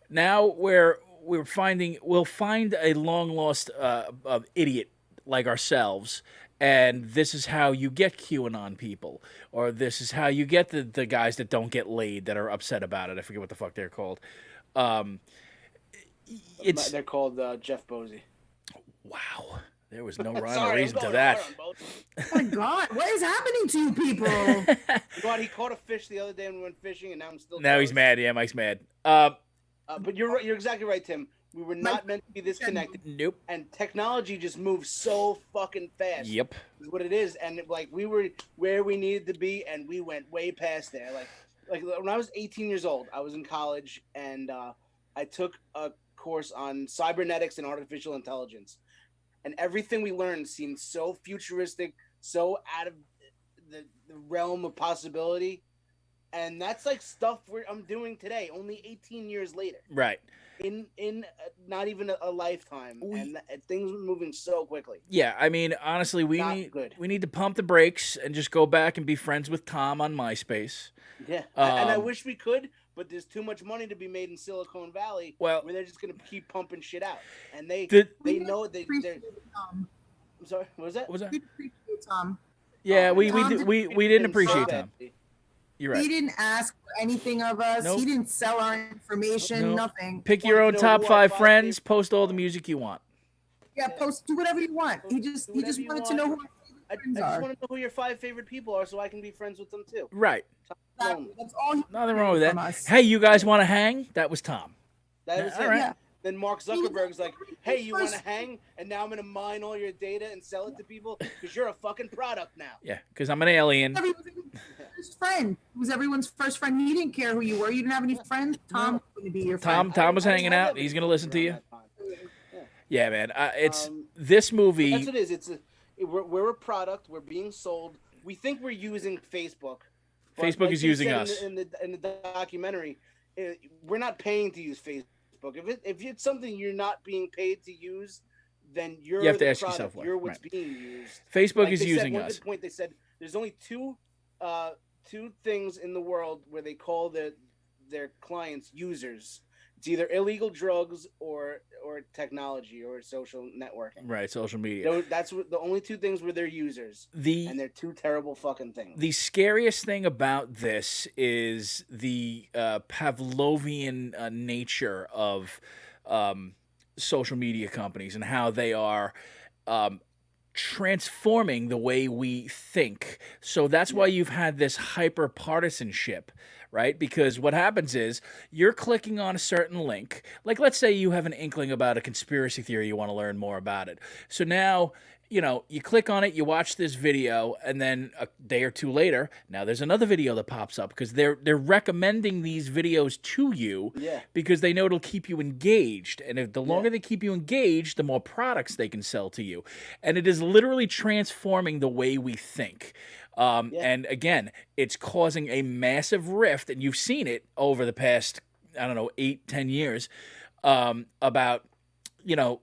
Speaker 4: now we'll find a long lost idiot like ourselves, and this is how you get QAnon people, or this is how you get the guys that don't get laid that are upset about it. I forget what the fuck they're called.
Speaker 2: They're called Jeff Bosey.
Speaker 4: Wow. There was no rhyme or reason to that.
Speaker 3: oh my God, what is happening to you people?
Speaker 2: God, he caught a fish the other day when we went fishing, and now I'm still.
Speaker 4: Now he's mad. Yeah, Mike's mad.
Speaker 2: But you're right. You're exactly right, Tim. We were not meant to be this connected.
Speaker 4: Nope.
Speaker 2: And technology just moves so fucking fast.
Speaker 4: Yep.
Speaker 2: Is what it is. And we were where we needed to be, and we went way past there. Like when I was 18 years old, I was in college, and I took a course on cybernetics and artificial intelligence. And everything we learned seemed so futuristic, so out of the realm of possibility. And that's stuff I'm doing today, only 18 years later.
Speaker 4: Right.
Speaker 2: In not even a lifetime, and things are moving so quickly.
Speaker 4: Yeah, I mean, honestly, we need to pump the brakes and just go back and be friends with Tom on MySpace.
Speaker 2: Yeah, and I wish we could, but there's too much money to be made in Silicon Valley. Where they're just gonna keep pumping shit out, and they know they're. I'm sorry, what was that?
Speaker 3: We appreciate Tom.
Speaker 4: Yeah, we didn't appreciate Tom. You're right.
Speaker 3: He didn't ask for anything of us. Nope. He didn't sell our information. Nope. Nothing.
Speaker 4: Pick your own top 5 friends. Post all the music you want.
Speaker 3: Yeah, do whatever you want. He just wanted to know who
Speaker 2: I just want to know who your 5 favorite people are, so I can be friends with them too.
Speaker 4: Right.
Speaker 3: That's all.
Speaker 4: Nothing wrong with that. Hey, you guys want to hang? That was Tom.
Speaker 2: That was
Speaker 4: all right.
Speaker 2: Yeah. Then Mark Zuckerberg's like, hey, you want to hang? And now I'm going to mine all your data and sell it to people because you're a fucking product now.
Speaker 4: Yeah, because I'm an alien.
Speaker 3: First friend. He was everyone's first friend. He didn't care who you were. You didn't have any friends. Tom was going to be your friend.
Speaker 4: Tom was hanging out. He's going to listen to you. Yeah, man. It's this movie.
Speaker 2: That's what it is. we're a product. We're being sold. We think we're using Facebook. But
Speaker 4: Facebook is using
Speaker 2: said
Speaker 4: us.
Speaker 2: in the documentary. We're not paying to use Facebook. If it's something you're not being paid to use, then you
Speaker 4: have to
Speaker 2: the
Speaker 4: ask
Speaker 2: product.
Speaker 4: yourself why.
Speaker 2: You're what's
Speaker 4: Right.
Speaker 2: being used.
Speaker 4: Facebook is
Speaker 2: they
Speaker 4: using
Speaker 2: said,
Speaker 4: us.
Speaker 2: One good point. They said there's only two things in the world where they call their clients users. It's either illegal drugs or technology or social networking.
Speaker 4: Right, social media.
Speaker 2: That's the only two things where they're users. And they're two terrible fucking things.
Speaker 4: The scariest thing about this is the Pavlovian nature of social media companies and how they are transforming the way we think. So that's why you've had this hyper partisanship, right? Because what happens is you're clicking on a certain link. Like, let's say you have an inkling about a conspiracy theory, you want to learn more about it. So now, you know, you click on it, you watch this video, and then a day or two later, now there's another video that pops up because they're recommending these videos to you because they know it'll keep you engaged. And if the longer they keep you engaged, the more products they can sell to you. And it is literally transforming the way we think. And again, it's causing a massive rift, and you've seen it over the past, 8-10 years, about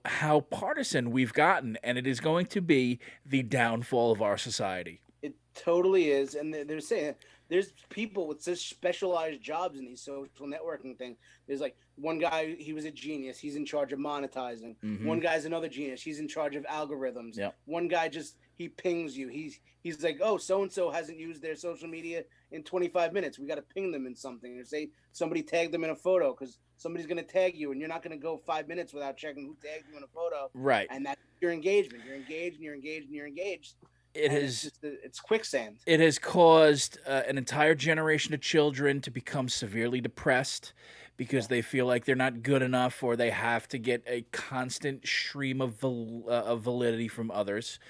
Speaker 4: how partisan we've gotten, and it is going to be the downfall of our society.
Speaker 2: It totally is, and they're saying there's people with such specialized jobs in these social networking things. There's like one guy, he was a genius. He's in charge of monetizing.
Speaker 4: Mm-hmm.
Speaker 2: One guy's another genius. He's in charge of algorithms.
Speaker 4: Yep.
Speaker 2: One guy he pings you. He's like, oh, so-and-so hasn't used their social media in 25 minutes. We got to ping them in something, or say somebody tagged them in a photo because somebody's going to tag you, and you're not going to go 5 minutes without checking who tagged you in a photo.
Speaker 4: Right.
Speaker 2: And that's your engagement. You're engaged, and you're engaged, and you're engaged. It's quicksand.
Speaker 4: It has caused an entire generation of children to become severely depressed because they feel like they're not good enough, or they have to get a constant stream of validity from others.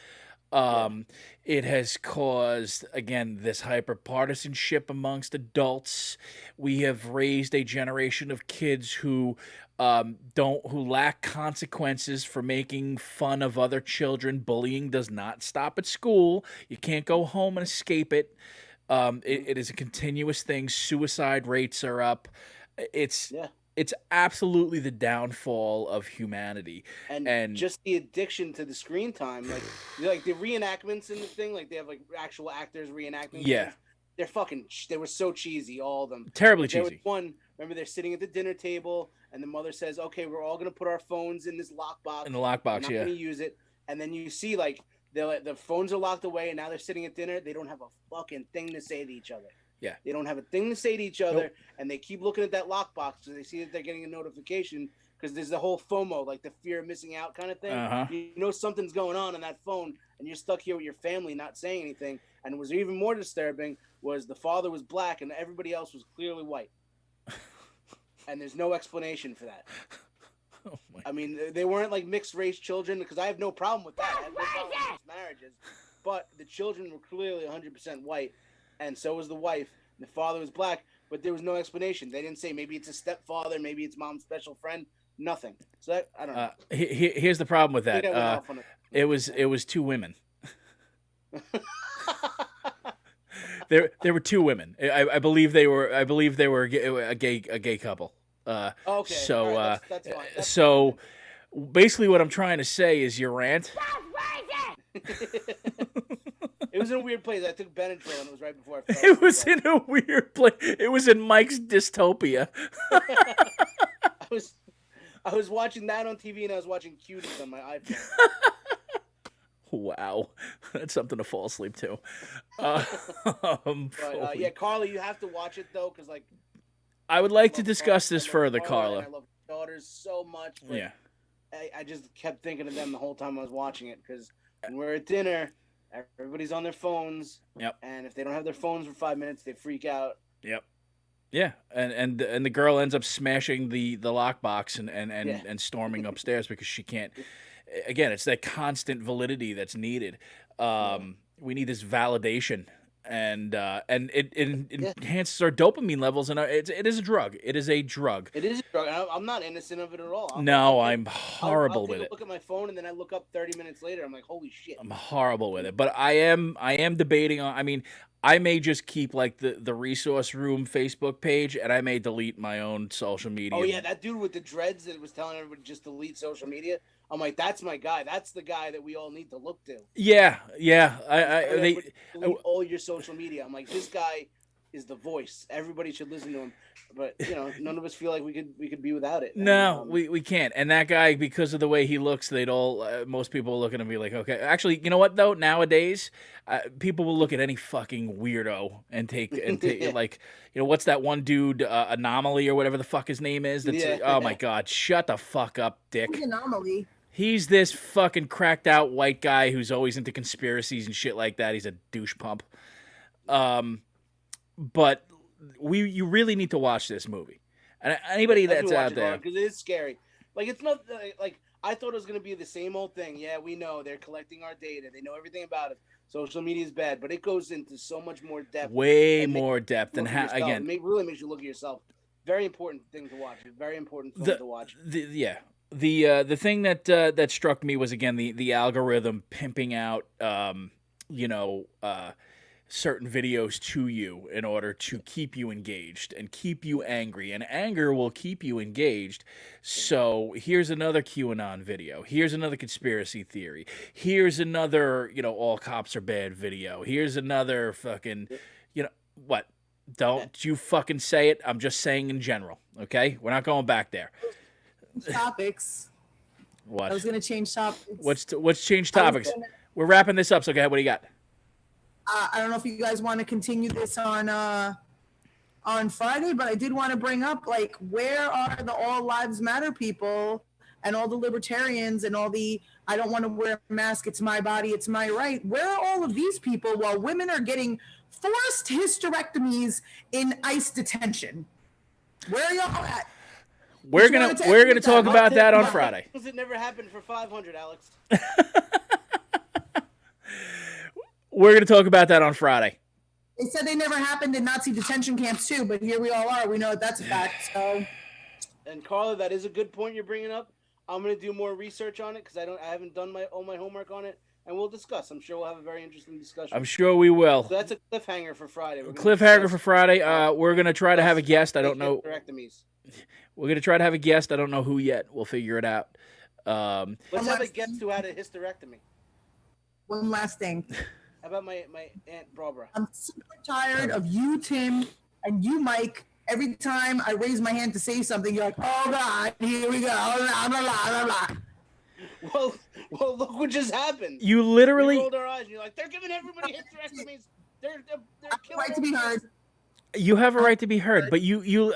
Speaker 4: It has caused, again, this hyper-partisanship amongst adults. We have raised a generation of kids who lack consequences for making fun of other children. Bullying does not stop at school. You can't go home and escape it. It is a continuous thing. Suicide rates are up. It's absolutely the downfall of humanity,
Speaker 2: and just the addiction to the screen time, like the reenactments in the thing, like they have like actual actors reenacting.
Speaker 4: Yeah,
Speaker 2: they were so cheesy, all of them.
Speaker 4: Terribly
Speaker 2: cheesy.
Speaker 4: There
Speaker 2: was one. Remember, they're sitting at the dinner table, and the mother says, "Okay, we're all gonna put our phones in this lockbox.
Speaker 4: In the lockbox,
Speaker 2: we're not gonna use it." And then you see like the phones are locked away, and now they're sitting at dinner. They don't have a fucking thing to say to each other.
Speaker 4: Yeah.
Speaker 2: They don't have a thing to say to each other, and they keep looking at that lockbox because they see that they're getting a notification because there's the whole FOMO, like the fear of missing out kind of thing.
Speaker 4: Uh-huh.
Speaker 2: You know something's going on that phone, and you're stuck here with your family not saying anything. And what was even more disturbing was the father was black and everybody else was clearly white. And there's no explanation for that.
Speaker 4: Oh my.
Speaker 2: I mean, they weren't like mixed race children, because I have no problem with that. I have no problem with mixed marriages. But the children were clearly 100% white, and so was the wife. The father was black, but there was no explanation. They didn't say maybe it's a stepfather, maybe it's mom's special friend. Nothing. So that, I don't know.
Speaker 4: Here's the problem with that. It was two women. There were two women. I believe they were a gay couple.
Speaker 2: Okay.
Speaker 4: So
Speaker 2: right, that's fine.
Speaker 4: So basically, what I'm trying to say is your rant.
Speaker 2: It was in a weird place. I took Benadryl, and it was right before I fell.
Speaker 4: It was in a weird place. It was in Mike's dystopia.
Speaker 2: I was watching that on TV, and I was watching Cuties on my iPhone.
Speaker 4: Wow, that's something to fall asleep to.
Speaker 2: Yeah, Carla, you have to watch it though, because like
Speaker 4: I would like to discuss this further, Carla.
Speaker 2: I love daughters so much.
Speaker 4: Yeah,
Speaker 2: I just kept thinking of them the whole time I was watching it, because when we're at dinner, everybody's on their phones.
Speaker 4: Yep.
Speaker 2: And if they don't have their phones for 5 minutes, they freak out.
Speaker 4: Yep. Yeah, and the girl ends up smashing the lockbox and storming upstairs because she can't. Again, it's that constant validity that's needed. We need this validation, and it enhances our dopamine levels, and it is a drug. It is a drug.
Speaker 2: It is a drug. I'm not innocent of it at all.
Speaker 4: I'm horrible
Speaker 2: I'll
Speaker 4: with
Speaker 2: take
Speaker 4: it.
Speaker 2: a look at my phone, and then I look up 30 minutes later. I'm like, holy shit.
Speaker 4: I'm horrible with it, but I am debating on. I mean, I may just keep like the resource room Facebook page, and I may delete my own social media.
Speaker 2: Oh yeah, that dude with the dreads that was telling everybody just delete social media. I'm like, that's my guy. That's the guy that we all need to look to.
Speaker 4: Yeah.
Speaker 2: Delete all your social media. I'm like, this guy is the voice. Everybody should listen to him. But none of us feel like we could be without it.
Speaker 4: No, we can't. And that guy, because of the way he looks, most people will look at him and be like, okay. Actually, you know what though? Nowadays, people will look at any fucking weirdo and take like, what's that one dude, Anomaly or whatever the fuck his name is? Oh my God, shut the fuck up, dick.
Speaker 3: Who's Anomaly?
Speaker 4: He's this fucking cracked out white guy who's always into conspiracies and shit like that. He's a douche pump. But you really need to watch this movie. And anybody that's out there,
Speaker 2: because it is scary. Like, it's not like I thought it was gonna be the same old thing. Yeah, we know they're collecting our data. They know everything about us. Social media is bad, but it goes into so much more depth.
Speaker 4: Way more depth, and again,
Speaker 2: it really makes you look at yourself. Very important thing to watch. Very important film to watch.
Speaker 4: The thing that struck me was, again, the algorithm pimping out certain videos to you in order to keep you engaged and keep you angry, and anger will keep you engaged. So here's another QAnon video, here's another conspiracy theory, here's another all cops are bad video, here's another fucking what. Don't you fucking say it. I'm just saying in general, okay? We're not going back there.
Speaker 3: Topics.
Speaker 4: What?
Speaker 3: I was going to change topics.
Speaker 4: What's change topics? We're wrapping this up, so go ahead. What do you got?
Speaker 3: I don't know if you guys want to continue this on Friday, but I did want to bring up, like, where are the All Lives Matter people and all the libertarians and all the I don't want to wear a mask, it's my body, it's my right? Where are all of these people while women are getting forced hysterectomies in ICE detention? Where are y'all at?
Speaker 4: We're gonna talk about that on Friday.
Speaker 2: Because it never happened for 500, Alex.
Speaker 4: We're gonna talk about that on Friday.
Speaker 3: They said they never happened in Nazi detention camps too, but here we all are. We know that that's a fact. So.
Speaker 2: And Carla, that is a good point you're bringing up. I'm gonna do more research on it because I haven't done all my homework on it, and we'll discuss. I'm sure we'll have a very interesting discussion.
Speaker 4: I'm sure we will.
Speaker 2: So that's a cliffhanger for Friday.
Speaker 4: Cliffhanger for Friday. We're gonna try to have a guest. I don't know. We're gonna try to have a guest. I don't know who yet. We'll figure it out.
Speaker 2: Let's have a guest who had a hysterectomy.
Speaker 3: One last thing.
Speaker 2: How about my Aunt Barbara?
Speaker 3: I'm super tired of you, Tim, and you, Mike. Every time I raise my hand to say something, you're like, "Oh God, here we go." Blah, blah, blah, blah.
Speaker 2: Well, look what just happened.
Speaker 4: You literally
Speaker 2: we rolled our eyes. And you're like, they're giving everybody hysterectomies. They're killing
Speaker 3: right to be heard.
Speaker 4: You have a right to be heard, but you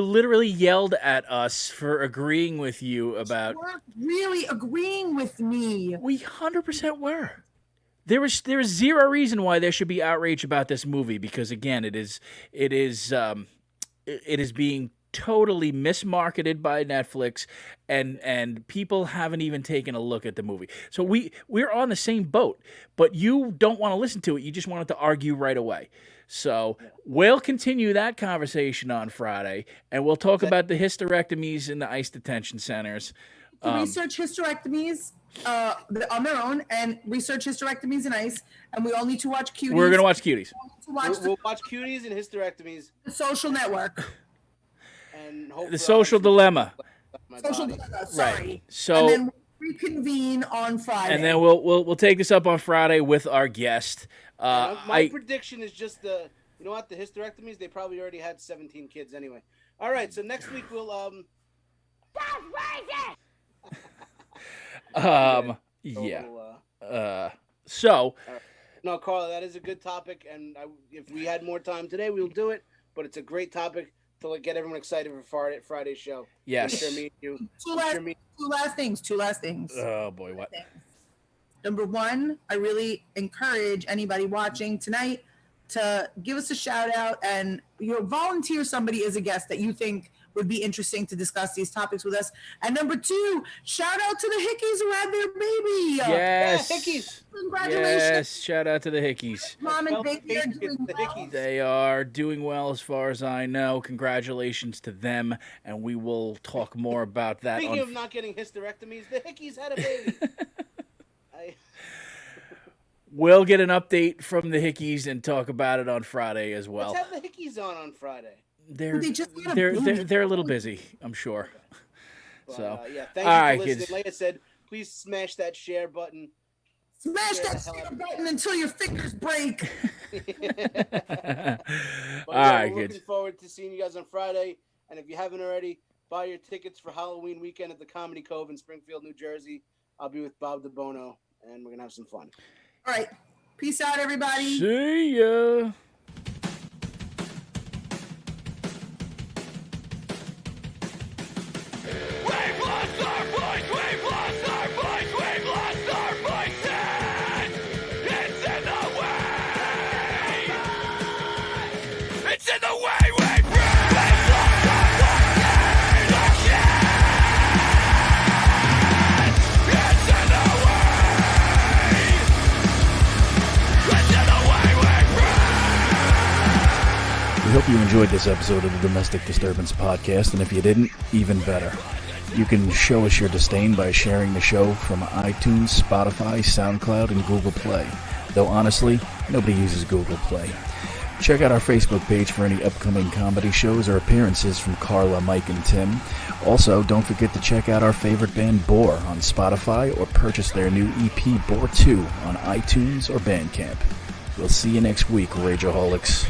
Speaker 4: literally yelled at us for agreeing with you about.
Speaker 3: You weren't really agreeing with me.
Speaker 4: We 100% were. There is zero reason why there should be outrage about this movie, because again, it is being totally mismarketed by Netflix, and people haven't even taken a look at the movie. So we're on the same boat, but you don't want to listen to it. You just wanted to argue right away. So we'll continue that conversation on Friday, and we'll talk about the hysterectomies in the ICE detention centers.
Speaker 3: Research hysterectomies on their own, and research hysterectomies in ICE, and we all need to watch Cuties.
Speaker 4: We're going to watch Cuties.
Speaker 2: We'll watch Cuties and hysterectomies.
Speaker 3: The Social Network.
Speaker 2: And
Speaker 4: the Social Dilemma.
Speaker 3: Social Dilemma, sorry.
Speaker 4: Right. So,
Speaker 3: and then we'll reconvene on Friday.
Speaker 4: And then we'll take this up on Friday with our guest.
Speaker 2: My prediction is just the hysterectomies, they probably already had 17 kids anyway. All right, so next week we'll
Speaker 4: So
Speaker 2: no, Carla, that is a good topic, and if we had more time today, we'll do it. But it's a great topic to get everyone excited for Friday's show.
Speaker 4: Yes.
Speaker 3: Two last things.
Speaker 4: Oh boy, what?
Speaker 3: Number one, I really encourage anybody watching tonight to give us a shout out and volunteer somebody as a guest that you think would be interesting to discuss these topics with us. And number 2, shout out to the Hickeys who had their baby.
Speaker 4: Yes.
Speaker 2: Yeah, Hickeys.
Speaker 3: Congratulations.
Speaker 4: Yes. Shout out to the Hickeys.
Speaker 3: Mom and baby are doing
Speaker 2: The
Speaker 3: well.
Speaker 2: Hickeys.
Speaker 4: They are doing well as far as I know. Congratulations to them, and we will talk more about that.
Speaker 2: Speaking of not getting hysterectomies, the Hickeys had a baby.
Speaker 4: We'll get an update from the Hickeys and talk about it on Friday as well.
Speaker 2: Let's have the Hickeys on Friday.
Speaker 4: They're
Speaker 3: They just had a baby.
Speaker 4: they're a little busy, I'm sure.
Speaker 2: But,
Speaker 4: So,
Speaker 2: yeah, thank
Speaker 4: all
Speaker 2: you
Speaker 4: right,
Speaker 2: for listening.
Speaker 4: kids.
Speaker 2: Like I said, please smash that share button.
Speaker 3: Smash
Speaker 2: Yeah,
Speaker 3: that
Speaker 2: the hell
Speaker 3: share
Speaker 2: out of it.
Speaker 3: button until your fingers break.
Speaker 2: But
Speaker 4: All
Speaker 2: yeah,
Speaker 4: right,
Speaker 2: we're
Speaker 4: kids.
Speaker 2: looking forward to seeing you guys on Friday. And if you haven't already, buy your tickets for Halloween weekend at the Comedy Cove in Springfield, New Jersey. I'll be with Bob DeBono, and we're gonna have some fun.
Speaker 3: All right. Peace out, everybody.
Speaker 4: See ya. We hope you enjoyed this episode of the Domestic Disturbance Podcast, and if you didn't, even better. You can show us your disdain by sharing the show from iTunes, Spotify, SoundCloud, and Google Play. Though honestly, nobody uses Google Play. Check out our Facebook page for any upcoming comedy shows or appearances from Carla, Mike, and Tim. Also, don't forget to check out our favorite band, Bore, on Spotify, or purchase their new EP, Bore 2, on iTunes or Bandcamp. We'll see you next week, Rageaholics.